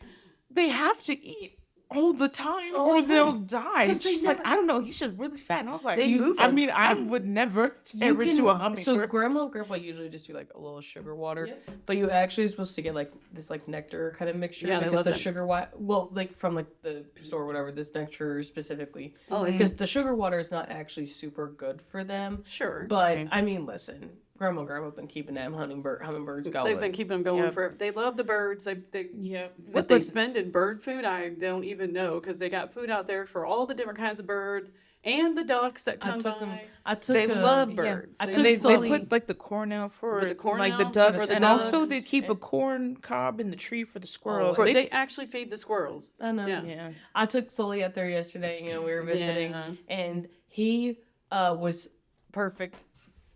they have to eat all the time or they'll die. And she's like, I don't know, he's just really fat. And I was like, They move I it. mean, I would never tear into a hummingbird. So grandma and grandpa usually just do like a little sugar water, but you actually are supposed to get like this like nectar kind of mixture Yeah, they because love the that. sugar water, well, like from like the store or whatever, this nectar specifically, Oh, I see. because the sugar water is not actually super good for them. Sure. But I mean, listen, grandma been keeping them hummingbirds going. They've been keeping them going Yep. forever. They love the birds. They Yeah. what they spend in bird food, I don't even know because they got food out there for all the different kinds of birds and the ducks that come by. I took They love yeah, birds. I They took They Sully. put like the corn out for Put the corn like the out ducks, for the and also ducks. they keep a corn cob in the tree for the squirrels. They actually feed the squirrels. I know. Yeah. yeah. I took Sully out there yesterday. We were visiting, Yeah. and he was perfect,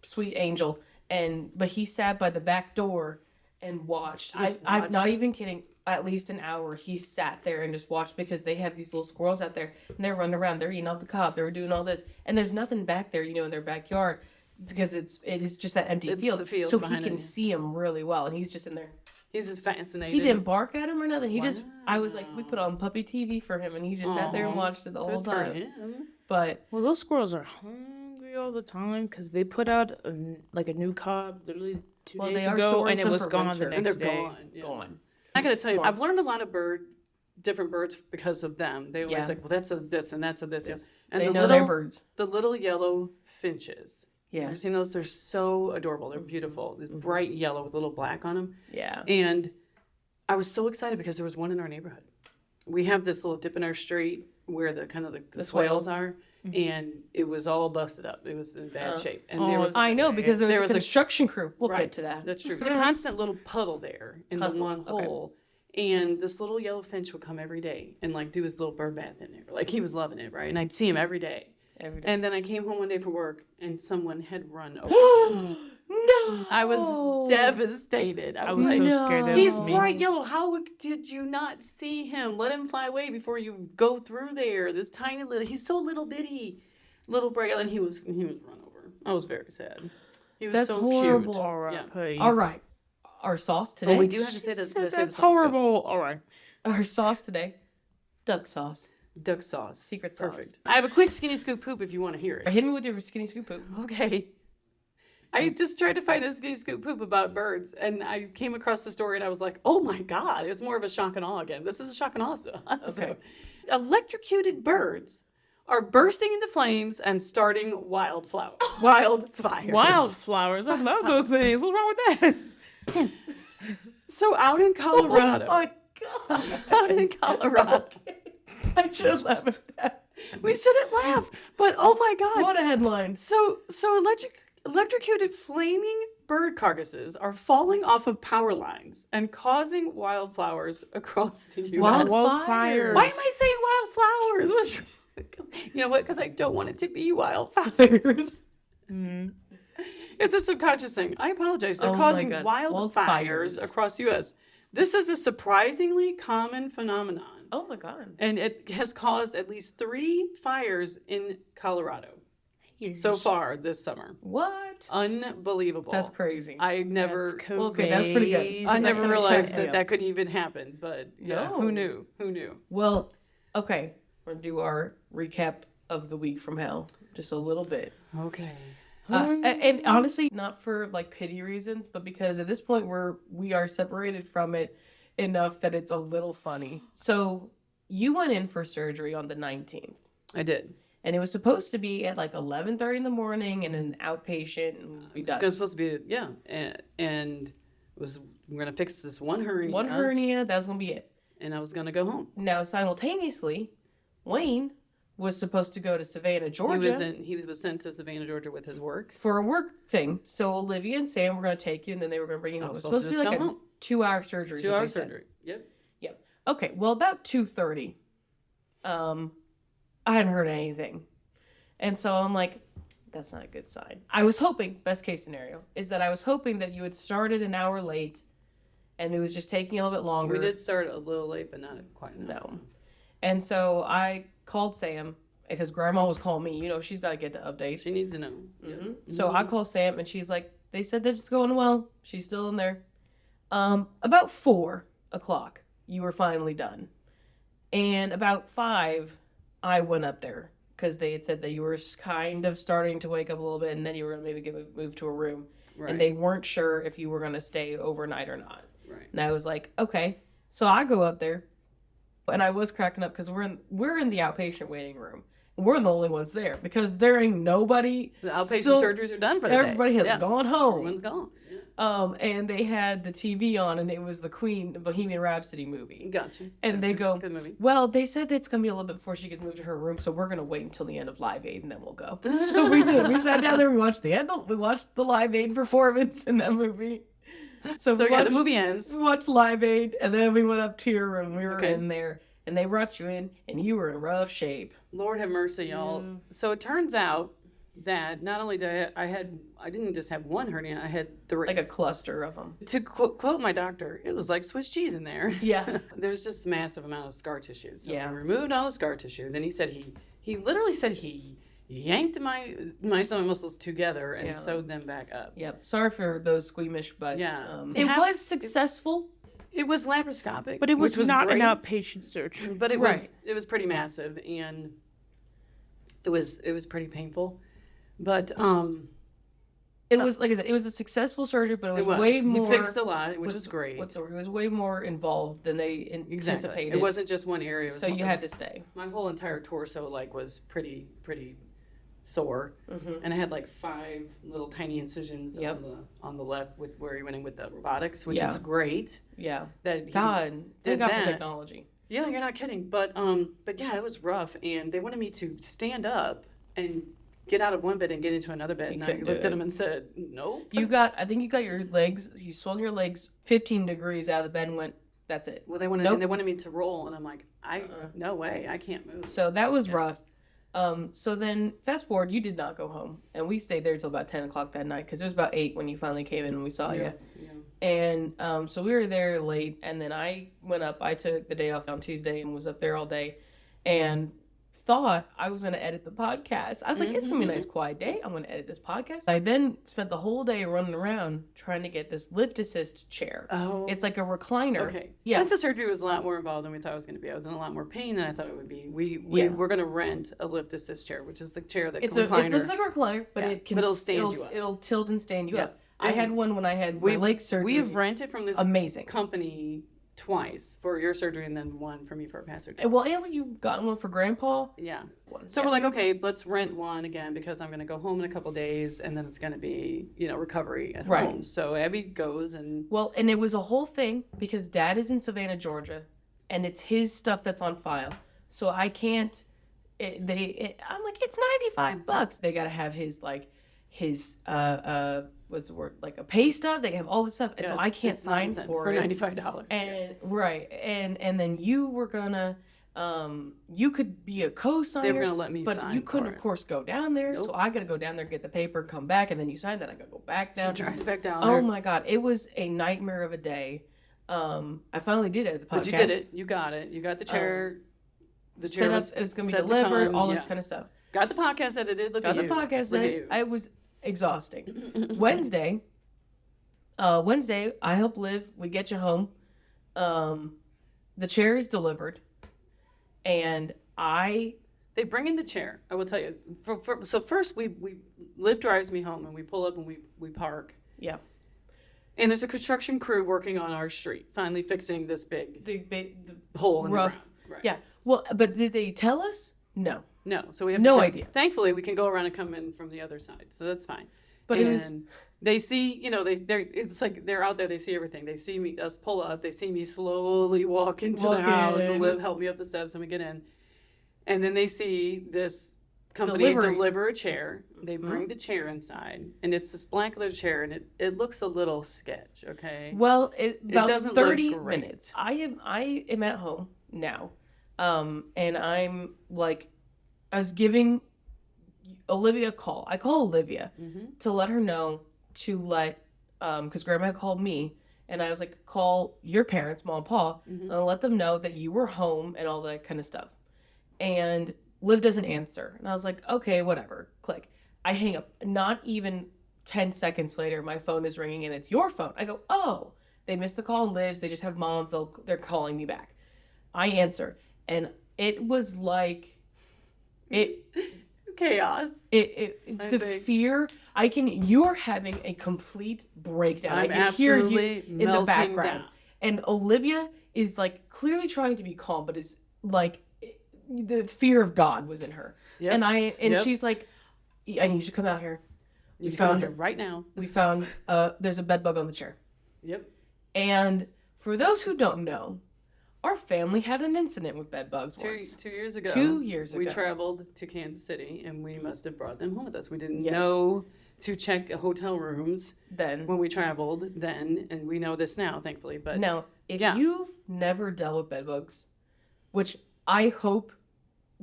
sweet angel. But he sat by the back door and watched. I'm not even kidding. At least an hour, he sat there and just watched because they have these little squirrels out there, and they're running around. They're eating off the cob. They're doing all this, and there's nothing back there, in their backyard, because it is just that empty It's field. a field so he behind can it, yeah. see them really well, and he's just in there. He's just fascinated. He didn't bark at him or nothing. He just, I was like, we Wow. put on puppy TV for him, and he just sat there and Aw, watched it the whole Good for time. him. But Well, those squirrels are hungry all the time because they put out a new cob literally 2 days they are ago, storing and it some was for gone winter. the And next they're day. gone. Yeah. gone. I gotta tell you, Gone. I've learned a lot of different birds because of them. They always Yeah. like, well, that's a this and that's a this. Yes. And They the know their little, birds. the little yellow finches. Yeah. Ever seen those? They're so adorable. They're beautiful. This bright yellow with a little black on them. Yeah. And I was so excited because there was one in our neighborhood. We have this little dip in our street where the kind of the swales are, and it was all busted up. It was in bad shape. And there was I know, because there was a a construction crew. We'll right, get to that. That's true. There's a constant little puddle there in the Puzzle, one okay. hole. And this little yellow finch would come every day and like do his little bird bath in there. Like he was loving it, right? And I'd see him every day. Every day. And then I came home one day from work and someone had run over. No. I was devastated. I I was was like, so scared that he's was me. bright yellow. How did you not see him? Let him fly away before you go through there. This tiny little, he's so little bitty, little bright yellow, and he was run over. I was very sad. He was That's so horrible. cute. All right, Yeah. Peggy. All right. Our sauce today. But we do have to say that. Said Say that's the sauce, though. horrible. All right. Our sauce today. Duck sauce. Duck sauce. Secret sauce. Perfect. I have a quick skinny scoop poop if you want to hear it. Hit me with your skinny scoop poop. Okay. I just tried to find a skinny scoop poop about birds, and I came across the story, and I was like, "Oh my god!" It was more of a shock and awe again. This is a shock and awe episode. Okay. Electrocuted birds are bursting into flames and starting wildfires. Wildflowers. I love those things. What's wrong with that? So out in Colorado, Oh my god. out in Colorado, I should laugh at that. we shouldn't laugh, but oh my god! What a headline. So electrocuted flaming bird carcasses are falling off of power lines and causing wildflowers across the U.S. Wildfires. Why am I saying wildflowers? What's wrong? 'Cause- you know what? Because I don't want it to be wildfires. It's a subconscious thing. I apologize. They're Oh my causing God. wildfires Wildfires. across the U.S. This is a surprisingly common phenomenon, Oh my god. and it has caused at least 3 fires in Colorado so far this summer. What? Unbelievable. That's crazy. I never, Okay, that's pretty good. I never realized Yeah. that could even happen. But yeah, No. who knew? Who knew? Well, okay. We're gonna do our recap of the week from hell. Just a little bit. Okay. And honestly, not for like pity reasons, but because at this point we are separated from it enough that it's a little funny. So you went in for surgery on the 19th, I did. and it was supposed to be at like 11:30 in the morning and an outpatient and be It's done. supposed to be and we're gonna fix this one hernia. One hernia, that's gonna be it. and I was gonna go home. Now simultaneously, Wayne was supposed to go to Savannah, Georgia. He was sent to Savannah, Georgia with his work. For a work thing. So Olivia and Sam were going to take you, and then they were going to bring you home. It was supposed to be like a 2-hour surgery. is what 2-hour they said. surgery. Yep. Yep. Okay. Well, about 2:30, I hadn't heard anything, and so I'm like, that's not a good sign. I was hoping, best case scenario, is that I was hoping that you had started an hour late, and it was just taking a little bit longer. We did start a little late, but not quite enough. No. And so I called Sam because Grandma was calling me. You know, she's got to get the updates. She needs to know. Yeah. So I call Sam, and she's like, they said that it's going well. She's still in there. About 4 o'clock, you were finally done. And about 5, I went up there because they had said that you were kind of starting to wake up a little bit, and then you were going to maybe get moved to a room. Right. And they weren't sure if you were going to stay overnight or not. Right. And I was like, okay. So I go up there, and I was cracking up because we're in the outpatient waiting room. We're the only ones there because there ain't nobody. The outpatient still- surgeries are done for the Everybody day. has gone home. Everyone's gone. Yeah. And they had the TV on, and it was the Queen Bohemian Rhapsody movie. Gotcha. And they go, Good movie. well, they said that it's going to be a little bit before she gets moved to her room, so we're going to wait until the end of Live Aid, and then we'll go. So we did. We sat down there, we watched we watched the Live Aid performance in that movie. So we yeah, the watched- movie ends. We watched Live Aid, and then we went up to your room. We were Okay. in there, and they brought you in, and you were in rough shape. Lord have mercy, y'all. So it turns out that not only did I didn't just have one hernia, I had 3. Like a cluster of them. To quote my doctor, it was like Swiss cheese in there. Yeah. There's just massive amount of scar tissue. So Yeah. we removed all the scar tissue. Then he said he literally said he yanked my stomach muscles together and Yeah. sewed them back up. Yep. Sorry for those squeamish, but Yeah. it Have- was successful. It was laparoscopic, But it was, which was not great, an outpatient surgery. but it Right. was pretty massive, and it was pretty painful. But It was, like I said, it was a successful surgery, but it was way he more. fixed a lot, which is great. What's the word? It was way more involved than they anticipated. It wasn't just one area. It was so you it had to was- stay. My whole entire torso was pretty sore, and I had 5 little tiny incisions Yep. on the left with where he went in with the robotics, which Yeah. is great. Yeah. That he God, did thank God for that. technology. Yeah, you're not kidding. But yeah, it was rough, and they wanted me to stand up and get out of one bed and get into another bed, and I couldn't do looked at it. him and said, "Nope." I think you got your legs. You swung your legs 15 degrees out of the bed and went. That's it. Well, they wanted Nope. and they wanted me to roll, and I'm like, no way, I can't move. So that was rough. So then fast forward, you did not go home, and we stayed there till about 10 o'clock that night because it was about 8 when you finally came in and we saw you. Yeah. And so we were there late, and then I went up. I took the day off on Tuesday and was up there all day, and thought I was going to edit the podcast. I was like, it's going to be a nice quiet day. I'm going to edit this podcast. I then spent the whole day running around trying to get this lift assist chair. Oh. It's like a recliner. Okay. Yeah. Since the surgery was a lot more involved than we thought it was going to be, I was in a lot more pain than I thought it would be. We Yeah. were going to rent a lift assist chair, which is the chair that It recliner. looks like a recliner, but Yeah, it can but it'll stand you up. It'll tilt and stand you Yeah. up. I had one when I had my leg surgery. We have rented from this Amazing. company twice for your surgery and then one for me for a past surgery. Well, and you got one for Grandpa. Yeah. One. So Yeah. we're like, okay, let's rent one again because I'm going to go home in a couple days and then it's going to be, recovery at Right. home. So Abby goes and Well, and it was a whole thing because Dad is in Savannah, Georgia, and it's his stuff that's on file. So I can't. I'm like, it's $95. They got to have his what's the word, like a pay stub. They have all this stuff, and so I can't sign nonsense for it. $95. And right, and then you were gonna, you could be a co-signer. They were gonna let me but sign you couldn't, for of it. course, go down there. So Nope. I gotta go down there, get the paper, come back, and then you sign. Then I gotta go back down. She drives back down Oh there. my God, it was a nightmare of a day. I finally did it at the podcast. But you did it. You got it. You got the chair. The chair Set up, was it was gonna be set to delivered, come, all this yeah. kind of stuff. Got the podcast edited. Look Got at the you. podcast Look at day. you. It was exhausting. Wednesday, I help Liv. We get you home. The chair is delivered, and They bring in the chair. I will tell you. So first, we Liv drives me home, and we pull up and we park. yeah. And there's a construction crew working on our street, finally fixing this big The hole in rough. the ground. Right. Yeah. Well, but did they tell us? No. No, so we have No to idea. Thankfully, we can go around and come in from the other side, so that's fine. But and it was. they see, it's like they're out there. They see everything. They see us pull up. They see me slowly walk into Walk the house. in. And Liv help me up the steps, and we get in. And then they see this company Delivery. deliver a chair. They bring the chair inside, and it's this black leather chair, and it looks a little sketch. Okay. Well, about doesn't look 30 great. minutes. I am at home now, and I'm like, I was giving Olivia a call. I call Olivia to let her know because Grandma had called me, and I was like, call your parents, Mom and Pa, and let them know that you were home and all that kind of stuff. And Liv doesn't answer, and I was like, okay, whatever. Click. I hang up. Not even 10 seconds later, my phone is ringing, and it's your phone. I go, oh, they missed the call on Liv's. They just have Mom's. They're calling me back. I answer, and it was like Chaos. the think. fear. You are having a complete breakdown. I'm I can hear you absolutely in the melting background. down. And Olivia is like clearly trying to be calm, but is like the fear of God was in her. Yep. And Yep. she's like, I need you to come out here. You We found found it right now. We found there's a bed bug on the chair. Yep. And for those who don't know, our family had an incident with bed bugs once. 2 years ago. 2 years We ago. traveled to Kansas City, and we must have brought them home with us. We didn't Yes. know to check hotel rooms Then when we traveled then, and we know this now, thankfully. But now, if yeah. you've never dealt with bed bugs, which I hope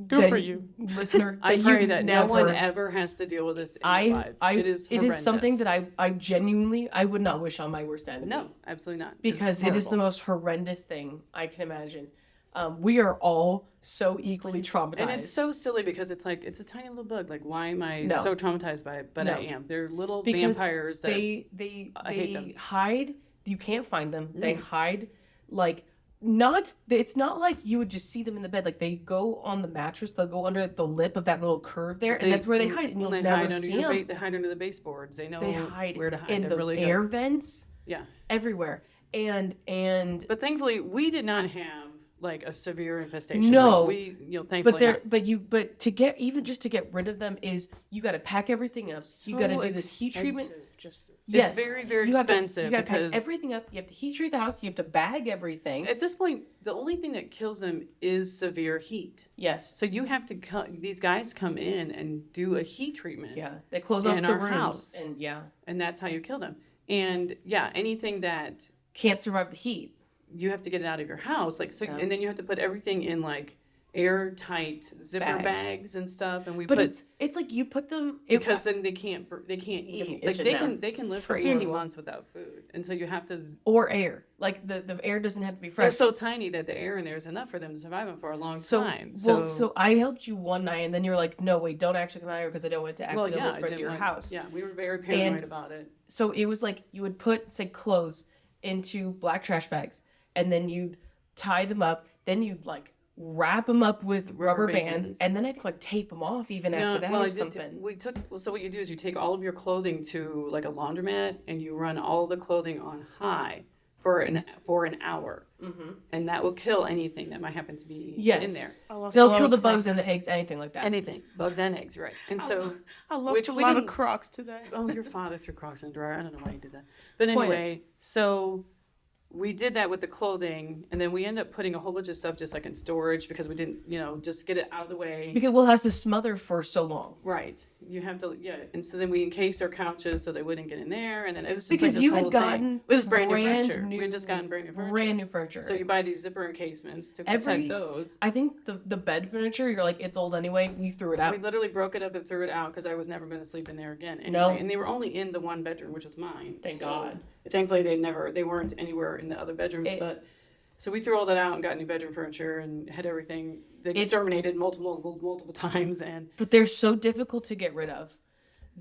Good that for you. listener, I that pray you that never, no one ever has to deal with this in their life. It is something horrendous. that I genuinely I would not wish on my worst enemy. No, absolutely not. Because It's it is the horrible. most horrendous thing I can imagine. We are all so equally traumatized. And it's so silly because it's like it's a tiny little bug. Like, why am I No. so traumatized by it? But No. I am. They're little because vampires that they I hate them. hide. You can't find them. They hide like it's not like you would just see them in the bed. Like they go on the mattress, they'll go under the lip of that little curve there, and that's where they hide, and you'll never see them. They hide under the baseboards. They know They hide where to hide. in They're the really air good. vents, Yeah. everywhere. And But thankfully, we did not have like a severe infestation. No. Like, thankfully but to get rid of them is you got to pack everything up. You got to do this heat treatment. It's very, very expensive. You got to pack because everything up. You have to heat treat the house. You have to bag everything. at this point, the only thing that kills them is severe heat. Yes. So you have to these guys come in and do a heat treatment. Yeah. They close off in the our rooms, house. and that's how you kill them. And yeah, anything that can't survive the heat. you have to get it out of your house, like so, and then you have to put everything in like airtight zipper bags and stuff. And but it's like you put them because then they can't eat. Like they can live for 18 months without food, and so you have to or air. Like the air doesn't have to be fresh. They're so tiny that the air in there is enough for them to survive them for a long time. So I helped you one night, and then you were like, "No, wait, don't actually come out here because I don't want it to accidentally spread to your house." Yeah, we were very paranoid about it. So it was like you would put, say, clothes into black trash bags, and then you'd tie them up. Then you'd like wrap them up with rubber bands, and then I think like tape them off even after that or something. So what you do is you take all of your clothing to like a laundromat, and you run all the clothing on high for an hour, and that will kill anything that might happen to be in there. They'll kill the bugs and the eggs, anything like that. Anything, bugs and eggs, right? And so I lost a lot of Crocs today. Oh, your father threw Crocs in the dryer. I don't know why he did that, but anyway, so we did that with the clothing, and then we ended up putting a whole bunch of stuff just like in storage because we didn't, just get it out of the way. Because it has to smother for so long. Right. You have to, and so then we encased our couches so they wouldn't get in there, and then it was just because like this you whole had gotten thing. It was brand new furniture. We had just gotten brand new furniture. So you buy these zipper encasements to protect those. I think the bed furniture, you're like, it's old anyway. We threw it out. We literally broke it up and threw it out because I was never going to sleep in there again. Anyway. No. And they were only in the one bedroom, which was mine. Thank God. Thankfully, they weren't anywhere in the other bedrooms. But so we threw all that out and got new bedroom furniture and had everything exterminated multiple times. But they're so difficult to get rid of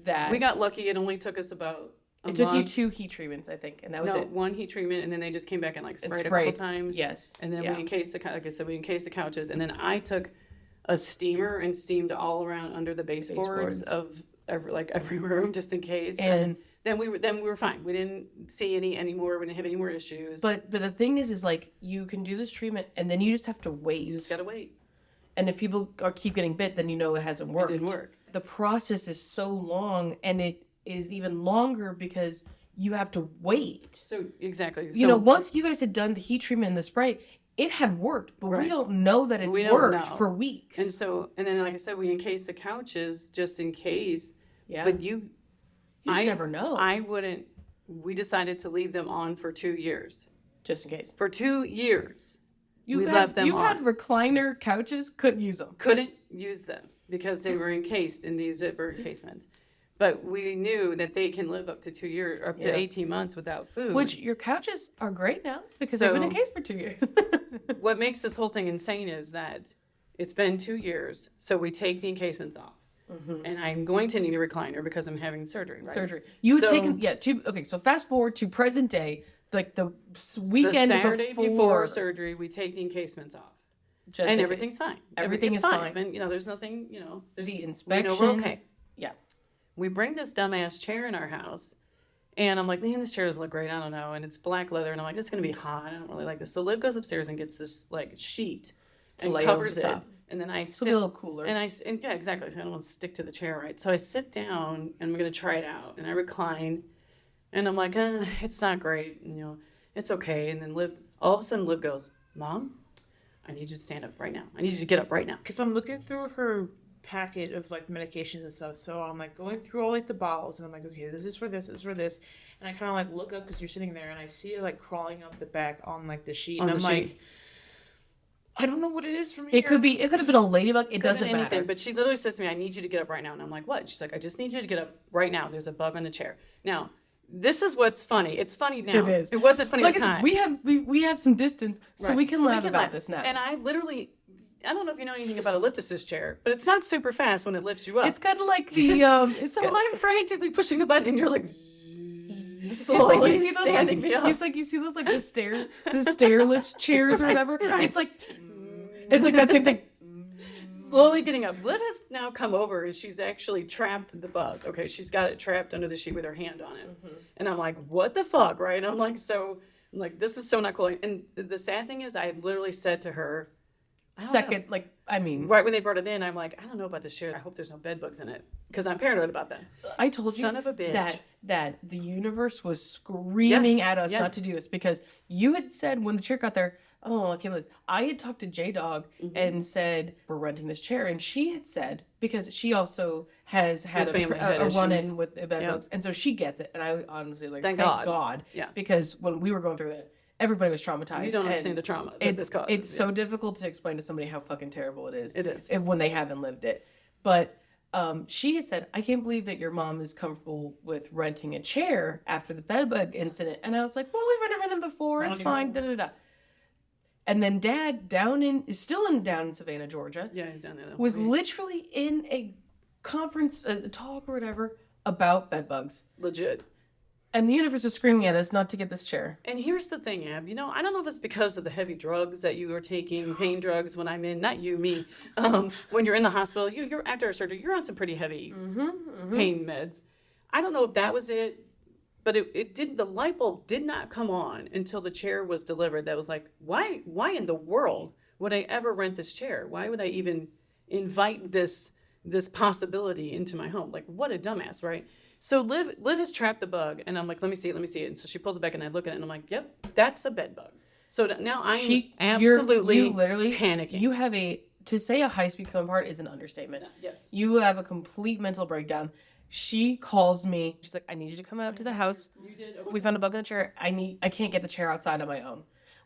that we got lucky. It only took us about a month. It took you 2 heat treatments, I think, and that was it. One heat treatment, and then they just came back and like sprayed a couple times. Yes. And then we encased we encased the couches, and then I took a steamer and steamed all around under the baseboards of every room just in case. And then we were fine. We didn't see any more. We didn't have any more issues. But the thing is like you can do this treatment, and then you just have to wait. You just gotta wait. And if people keep getting bit, then it hasn't worked. It didn't work. The process is so long, and it is even longer because you have to wait. So exactly. Once you guys had done the heat treatment and the spray, it had worked, but we don't know that it's worked for weeks. And then like I said, we encased the couches just in case. Yeah. But you just never know. We decided to leave them on for 2 years. Just in case. For 2 years. You had recliner couches, couldn't use them. Couldn't use them because they were encased in these zipper encasements. But we knew that they can live up to 2 years, up to 18 months without food. Which your couches are great now because they've been encased for 2 years. What makes this whole thing insane is that it's been 2 years, so we take the encasements off. Mm-hmm. And I'm going to need a recliner because I'm having surgery, right? Surgery. You had taken, so fast forward to present day, like the weekend Saturday before surgery, we take the encasements off. And everything's fine. Everything is fine. It's been, there's nothing, there's the inspection. We're okay. Yeah. We bring this dumbass chair in our house, and I'm like, man, this chair doesn't look great. I don't know. And it's black leather, and I'm like, it's going to be hot. I don't really like this. So Liv goes upstairs and gets this, like, sheet and covers it. And then I sit. It'll be a little cooler. And yeah, exactly. So I don't want to stick to the chair, right? So I sit down, and I'm going to try it out. And I recline, and I'm like, it's not great. And, it's okay. And then all of a sudden, Liv goes, Mom, I need you to stand up right now. I need you to get up right now. Because I'm looking through her packet of like medications and stuff, so I'm like going through all like the bottles, and I'm like, okay, this is for this is for this, and I kind of like look up because you're sitting there, and I see it like crawling up the back on like the sheet, and I'm like, I don't know what it is from here. It could have been a ladybug. It doesn't matter. But she literally says to me, I need you to get up right now. And I'm like, what? She's like, I just need you to get up right now. There's a bug on the chair. Now, this is what's funny. It's funny now. It is. It wasn't funny at the time. We have some distance, so we can laugh about this now. And I don't know if you know anything about a lift assist chair, but it's not super fast when it lifts you up. It's kind of like the so I'm frantically pushing the button, and you're like, slowly you see those standing me like, up. he's like, you see those like the stair lift chairs or whatever. It's like that same thing. Slowly getting up. Liv has now come over and she's actually trapped the bug. Okay, she's got it trapped under the sheet with her hand on it. And I'm like, what the fuck, right? And I'm like, this is so not cool. And the sad thing is, I literally said to her, Second, like, I mean, right when they brought it in, I'm like, I don't know about this shit. I hope there's no bed bugs in it because I'm paranoid about that. I told you Son of a bitch. that the universe was screaming at us not to do this because you had said when the chair got there, oh, I can't believe this. I had talked to J-Dog and said, we're renting this chair. And she had said, because she also has had a run-in with bed bugs. And so she gets it. And I honestly was like, thank God. Yeah. Because when we were going through that, everybody was traumatized. You don't understand the trauma that this causes. It's so difficult to explain to somebody how fucking terrible it is. It is. When they haven't lived it. But she had said, I can't believe that your mom is comfortable with renting a chair after the bedbug incident. And I was like, well, we've rented for them before. It's fine. Da, da, da. And then Dad is still down in Savannah, Georgia. Yeah, he's down there. Was literally in a conference, a talk or whatever about bedbugs. Legit. And the universe is screaming at us not to get this chair. And here's the thing, Ab. I don't know if it's because of the heavy drugs that you are taking, pain drugs. When I'm in, not you, me. When you're in the hospital, you're after a surgery, you're on some pretty heavy pain meds. I don't know if that was it. But it did. The light bulb did not come on until the chair was delivered. That was like, why in the world would I ever rent this chair? Why would I even invite this possibility into my home? Like, what a dumbass, right? So Liv has trapped the bug, and I'm like, let me see it. And so she pulls it back, and I look at it, and I'm like, yep, that's a bed bug. So now I'm absolutely you literally panicking. You have to say a high-speed coming apart is an understatement. Yes. You have a complete mental breakdown. She calls me. She's like, I need you to come out to the house. You did. We found a bug in the chair. I can't get the chair outside on my own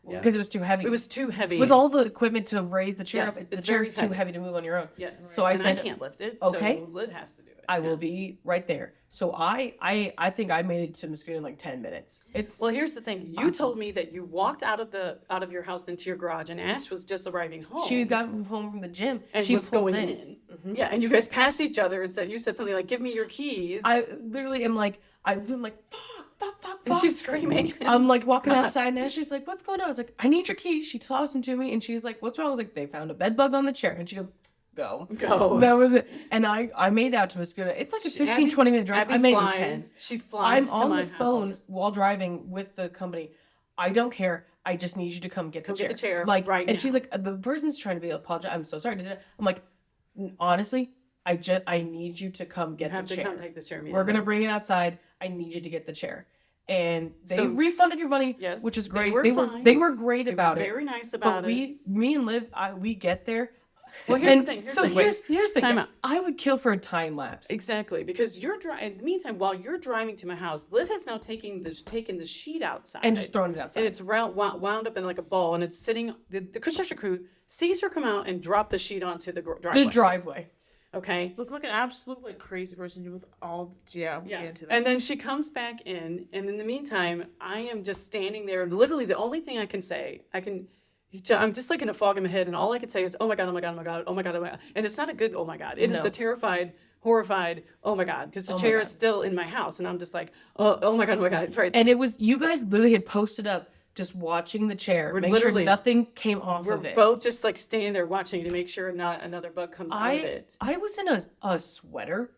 because it was too heavy. It was too heavy. With all the equipment to raise the chair up, the it's chair is very too heavy to move on your own. Yes. So I said, I can't lift it. Okay. So Liv has to do it. I will be right there. So I think I made it to Muscogee in like 10 minutes. Well, here's the thing. You told me that you walked out of your house into your garage, and Ash was just arriving home. She got home from the gym and she was going in. Mm-hmm. Yeah, and you guys passed each other and you said something like, "Give me your keys." I literally am like, I'm like, fuck. And she's screaming. I'm like walking outside, and Ashley's like, what's going on? I was like, I need your keys. She tossed them to me, and she's like, what's wrong? I was like, they found a bed bug on the chair, and she goes, go. That was it. And I made it out to Muscogee. It's like a 15, 20-minute drive. Abby I made flies. it in 10. She flies I'm to on my the phone house. while driving with the company. I don't care. I just need you to come get the chair. Get the chair like, right and now. she's like, the person's trying to be apologetic. I'm so sorry. I'm like, honestly, I need you to come get the chair. You have to come take the chair. We're gonna bring it outside. I need you to get the chair. And they refunded your money, which is great. They were great about it. Very nice about it. Me and Liv, we get there. Well, here's the thing. Here's the thing. Time out. I would kill for a time lapse. Exactly, because you're driving. In the meantime, while you're driving to my house, Liv has now taken the sheet outside and just thrown it outside. And it's wound up in like a ball, and it's sitting. The construction crew sees her come out and drop the sheet onto the driveway. Okay. Look like an absolute like crazy person with all we'll get into that. And then she comes back in, and in the meantime, I am just standing there. Literally, the only thing I can say, I'm just like in a fog in my head, and all I can say is, oh my God, oh my God, oh my God, oh my God, oh my God. And it's not a good oh my God. It is a terrified, horrified oh my God, because the chair is still in my house, and I'm just like, oh my God, oh my God. Right. And it was, you guys literally had posted up just watching the chair, make sure nothing came off of it. We're both just like standing there watching to make sure not another bug comes out of it. I was in a sweater,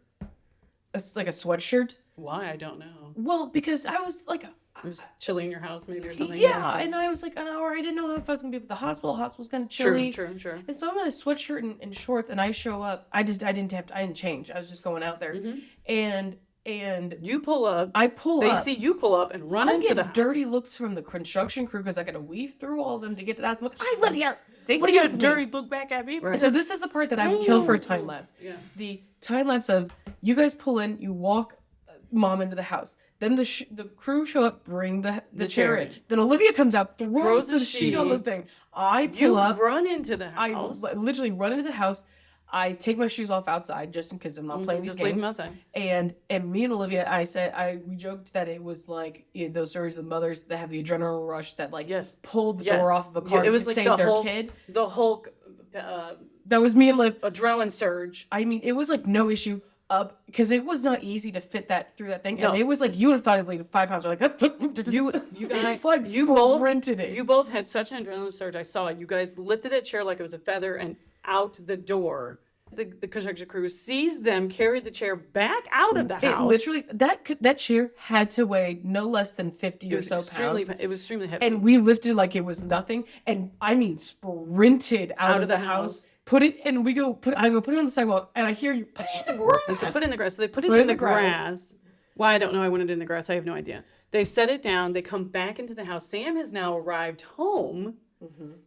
like a sweatshirt. Why? I don't know. Well, because I was like... It was chilly in your house maybe or something. Yeah, and I was like an hour. I didn't know if I was going to be at the hospital. The hospital's kind of chilly. True. And so I'm in a sweatshirt and shorts, and I show up. I didn't change. I was just going out there. Mm-hmm. And you pull up. I pull up. They see see you pull up and run into the house. dirty looks from the construction crew because I got to weave through all of them to get to that. I'm like, I live here. What are you gonna dirty look back at me? Right. So this is the part that I would kill for a time lapse. Yeah. The time lapse of you guys pull in, you walk Mom into the house. Then the crew show up, bring the chair in. Then Olivia comes out, throws the sheet on the thing. I pull up, run into the house. I literally run into the house. I take my shoes off outside just in case I'm not playing these just games. leave them outside. And me and Olivia, we joked that it was like those stories of the mothers that have the adrenaline rush that pulled the door off of a car it was to like save their Hulk, kid. The Hulk. That was me and Liv. Adrenaline surge. I mean, it was like no issue. up because it was not easy to fit that through that thing. No. And it was like you would have thought it weighed 5 pounds. You're like, You guys, like you both rented it. You both had such an adrenaline surge. I saw it. You guys lifted that chair like it was a feather and out the door. The construction crew seized them, carried the chair back out of the It house. literally that chair had to weigh no less than 50 it or was so extremely, pounds. it was extremely heavy. And we lifted it like it was nothing. And I mean sprinted out of the house. Put it and I go put it on the sidewalk and I hear you put it in the grass. They said, put it in the grass. So they put it in the grass. Why? I don't know. I wanted it in the grass. I have no idea. They set it down. They come back into the house. Sam has now arrived home.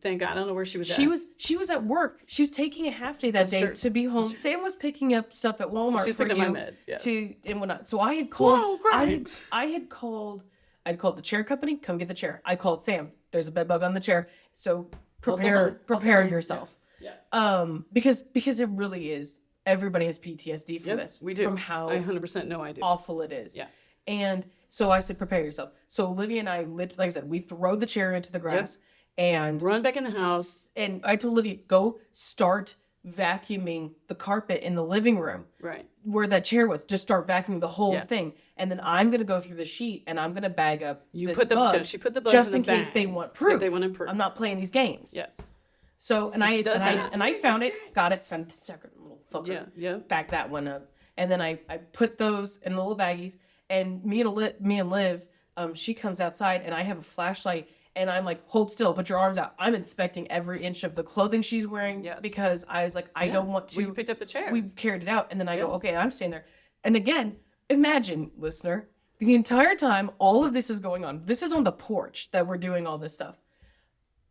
Thank God. I don't know where she was at. She was at work. She was taking a half day that day true. to be home. Sam was picking up stuff at Walmart She was for picking up you my meds, yes. and whatnot. So I had called. Whoa, Grimes. I'd called the chair company. Come get the chair. I called Sam. There's a bed bug on the chair. So prepare yourself. Yeah. Because it really is. Everybody has PTSD from this. We do. From how I 100% know I do. awful it is. Yeah. And so I said, prepare yourself. So Olivia and I, like I said, we throw the chair into the grass and Run back in the house. and I told Olivia, go start vacuuming the carpet in the living room Right. where that chair was. Just start vacuuming the whole Yeah. thing. And then I'm going to go through the sheet and I'm going to bag up You this put the bug she put the bugs just in in the case bag. they want If proof. they want proof. I'm not playing these games. Yes. So, and she does that. I found it, got it, sent second little fucker. Yeah, yeah. Back that one up. And then I put those in little baggies and me and Liv, she comes outside and I have a flashlight and I'm like, hold still, put your arms out. I'm inspecting every inch of the clothing she's wearing Yes. because I was like, I don't want to. Well, you picked up the chair. We carried it out. And then I go, okay, I'm staying there. And again, imagine, listener, the entire time all of this is going on. This is on the porch that we're doing all this stuff.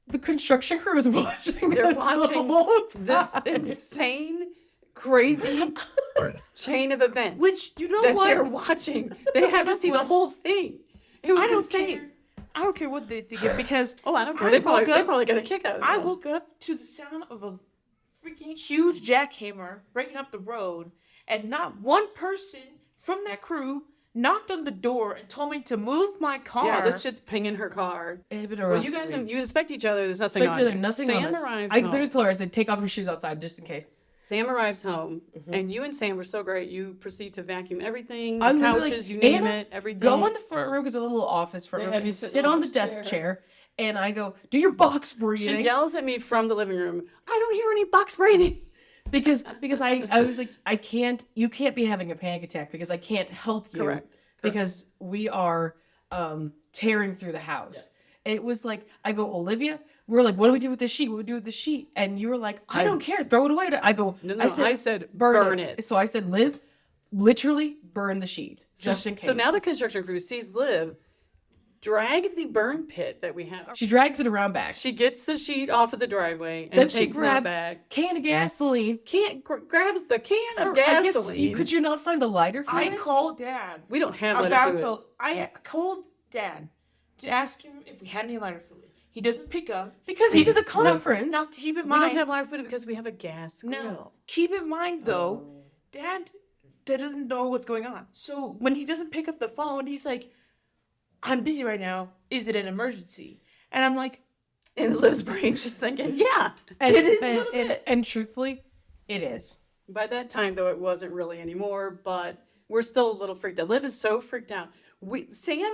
The construction crew is watching. They're us the watching whole this time. insane, crazy chain of events. Which, you know that what? they're watching. They had to see the whole thing. It was I don't insane. care. I don't care what they think because Oh, I don't care. I They probably woke up- got a kick out of it. I woke up to the sound of a freaking huge jackhammer breaking up the road, and not one person from that crew knocked on the door and told me to move my car. Yeah, this shit's pinging her car. Well, you guys, you inspect each other. There's nothing on you. Nothing Sam on us. arrives I home. literally told her, I said, take off your shoes outside just in case. Sam arrives home, and you and Sam were so great. You proceed to vacuum everything, the I'm literally couches, you like, name Anna, it, everything. Go in the front room because a little office front They room have you and sit sit in on the the desk chair. chair. And I go, do your box She breathing. yells at me from the living room. I don't hear any box breathing. because I was like, you can't be having a panic attack because I can't help you. Correct. Because we are tearing through the house. It was like, I go, Olivia, we're like, what do we do with this sheet? What do we do with the sheet? And you were like, I don't care, throw it away. I go, No, I said burn it. So I said, Liv, literally burn the sheet just in case. So now the construction crew sees Liv drag the burn pit that we have. she drags it around back. She gets the sheet off of the driveway and Then she takes it grabs back. can of gasoline. Grabs the can of I guess gasoline. could you not find the lighter for I it? called Dad We don't have lighter about fluid. the. I called Dad to ask him if we had any lighter fluid. He doesn't pick up Because he's at the conference. Now keep in We don't mind. have lighter fluid because we have a gas grill. No. Keep in mind though, Dad doesn't know what's going on. So when he doesn't pick up the phone, he's like, I'm busy right now. Is it an emergency? And I'm like, And Liv's brain's just thinking, yeah, And, it is. a and, little and, bit. and truthfully, it is. By that time, though, it wasn't really anymore, but we're still a little freaked out. Liv is so freaked out. Sam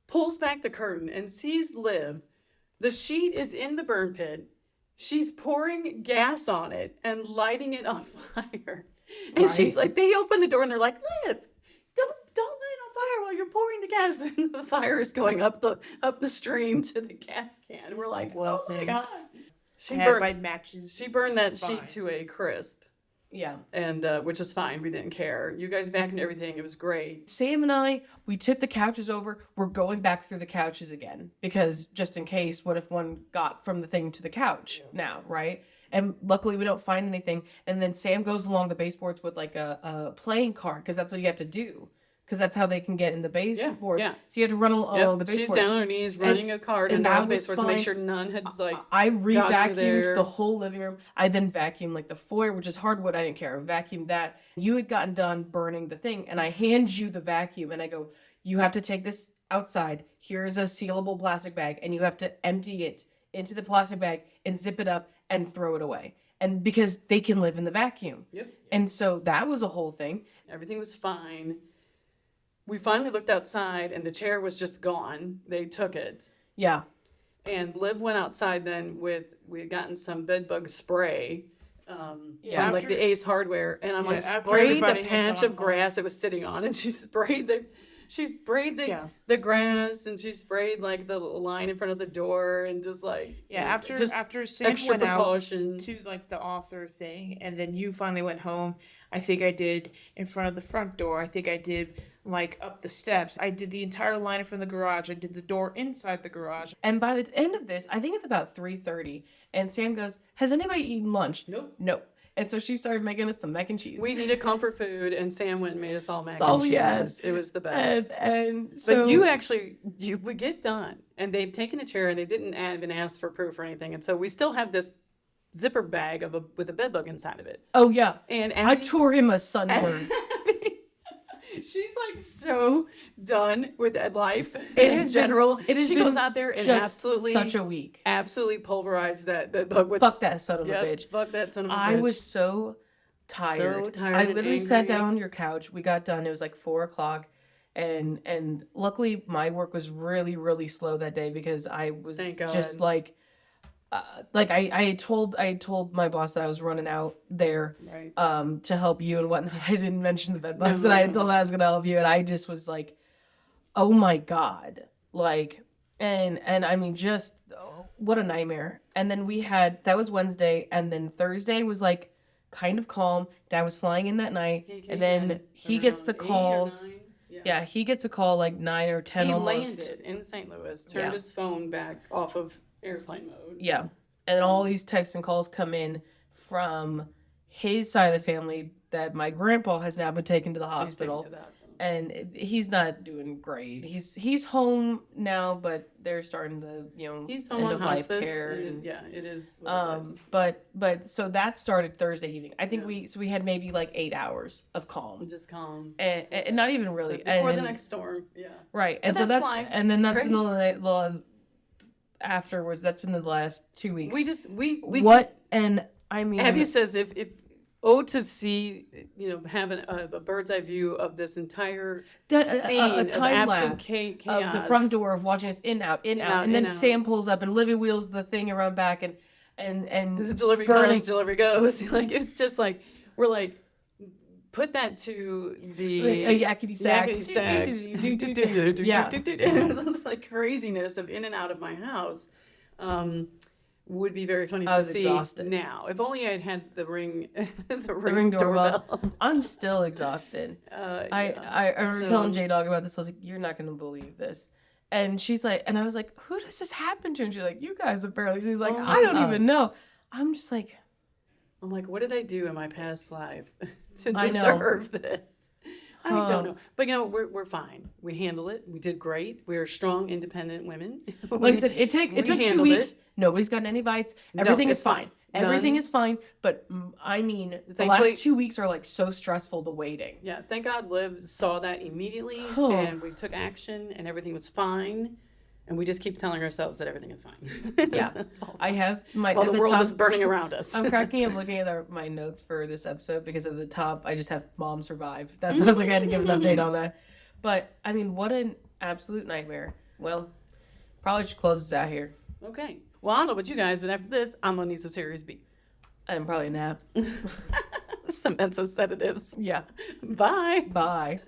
pulls back the curtain and sees Liv. The sheet is in the burn pit. She's pouring gas on it and lighting it on fire. And she's like, they open the door and they're like, Liv, don't light it on fire while you're pouring the gas. And the fire is going up the stream to the gas can. We're like, Well, oh my thanks. God. She I had my burned, matches. she burned that It's fine. sheet to a crisp. Yeah. And which is fine. We didn't care. You guys vacuumed everything. It was great. Sam and I, we tipped the couches over. We're going back through the couches again because just in case, what if one got from the thing to the couch now, right? And luckily we don't find anything. And then Sam goes along the baseboards with like a playing card because that's what you have to do. Because that's how they can get in the baseboards. yeah. So you have to run along the She's baseboards. down on her knees running a card and and that down the was baseboards to make fine. sure none had like. I got re-vacuumed under there. the whole living room. I then vacuumed like the foyer, which is hardwood. I didn't care. I vacuumed that. You had gotten done burning the thing, and I hand you the vacuum, and I go, "You have to take this outside. Here is a sealable plastic bag, and you have to empty it into the plastic bag and zip it up and throw it away." and because they can live in the vacuum. Yep. And so that was a whole thing. Everything was fine. We finally looked outside, and the chair was just gone. They took it. Yeah. And Liv went outside then we had gotten some bed bug spray from like the Ace Hardware, and I'm like, after sprayed the everybody had patch gone of grass it was sitting on, and she sprayed the Yeah. the grass, and she sprayed like the line in front of the door, and just like after Sam extra went out precaution. to like the author thing, and then you finally went home. I think I did in front of the front door. I think I did like up the steps. I did the entire line in front of the garage. I did the door inside the garage. And by the end of this, I think it's about 3:30, and Sam goes, "Has anybody eaten lunch?" Nope. Nope. And so she started making us some mac and cheese. We needed comfort food, and Sam went and made us all mac all and we cheese. had. It was the best. And so But you actually, we get done, and they've taken a chair, and they didn't even ask for proof or anything, and so we still have this zipper bag with a bed bug inside of it. oh yeah, And I Abby, tore him a sunburn. she's like so done with life It in has general. Been, it has she been goes out there and just absolutely, such a week. absolutely pulverized that bug with. Fuck that son of Yep, a bitch. fuck that son of a bitch. I was so tired. So tired I and literally sat angry. down on your couch. We got done. It was like 4:00, and luckily my work was really really slow that day because I was Thank God. just like I had told my boss that I was running out there right. to help you and whatnot. I didn't mention the bed bugs, and I had told them I was gonna help you, and I just was like, oh my God, like, and I mean just what a nightmare. And then that was Wednesday, and then Thursday was like kind of calm. Dad was flying in that night, and then he gets the call. Yeah, he gets a call like 9 or 10 He almost. landed in St. Louis, turned Yeah. his phone back off of airplane mode. Yeah. And all these texts and calls come in from his side of the family that my grandpa has now been taken to the He's taken hospital. to the hospital. And he's not doing great. He's home now, but they're starting the, He's home end on of life hospice. care. And it is what it is. But so that started Thursday evening. I think we had maybe like 8 hours of calm. Just calm. And not even really. Before and, the next storm, yeah. Right. And But so that's that's life. and then that's Great. been the afterwards, that's been the last 2 weeks. We What and I mean Abby says if to see having a bird's eye view of this entire scene a of time absolute lapse chaos of the front door of watching us in out, and then in, out. Sam pulls up and Olivia wheels the thing around back and the delivery burning. comes, delivery goes. Like it's just like we're like put that to the a yakety sax. Yeah. It's like craziness of in and out of my house. Would be very funny I to was see exhausted. now. If only I'd had the ring, the Ring doorbell. I'm still exhausted. I remember telling J Dog about this. I was like, "You're not gonna believe this," and she's like, and I was like, "Who does this happen to?" And she's like, "You guys apparently." She's like, "I don't even know." I'm just like, I'm like, what did I do in my past life to I know. deserve this? I don't know. But we're fine. We handle it. We did great. We're strong, independent women. like I said, it took 2 handled weeks. it. Nobody's gotten any bites. Everything it's is fine. fine. Everything None. is fine. But I mean, the Thankfully- last 2 weeks are like so stressful. The waiting. Yeah, thank God Liv saw that immediately Oh. and we took action and everything was fine. And we just keep telling ourselves that everything is fine. Yeah, It's all I fine. have my. While at the the world top, is burning around us. I'm cracking up looking at my notes for this episode because at the top I just have "Mom survived." That's I was like I had to give an update on that. But I mean, what an absolute nightmare. Well, probably should close this out here. Okay. Well, I don't know about you guys, but after this, I'm gonna need some serious beef. And probably a nap. Some sedatives. Yeah. Bye. Bye.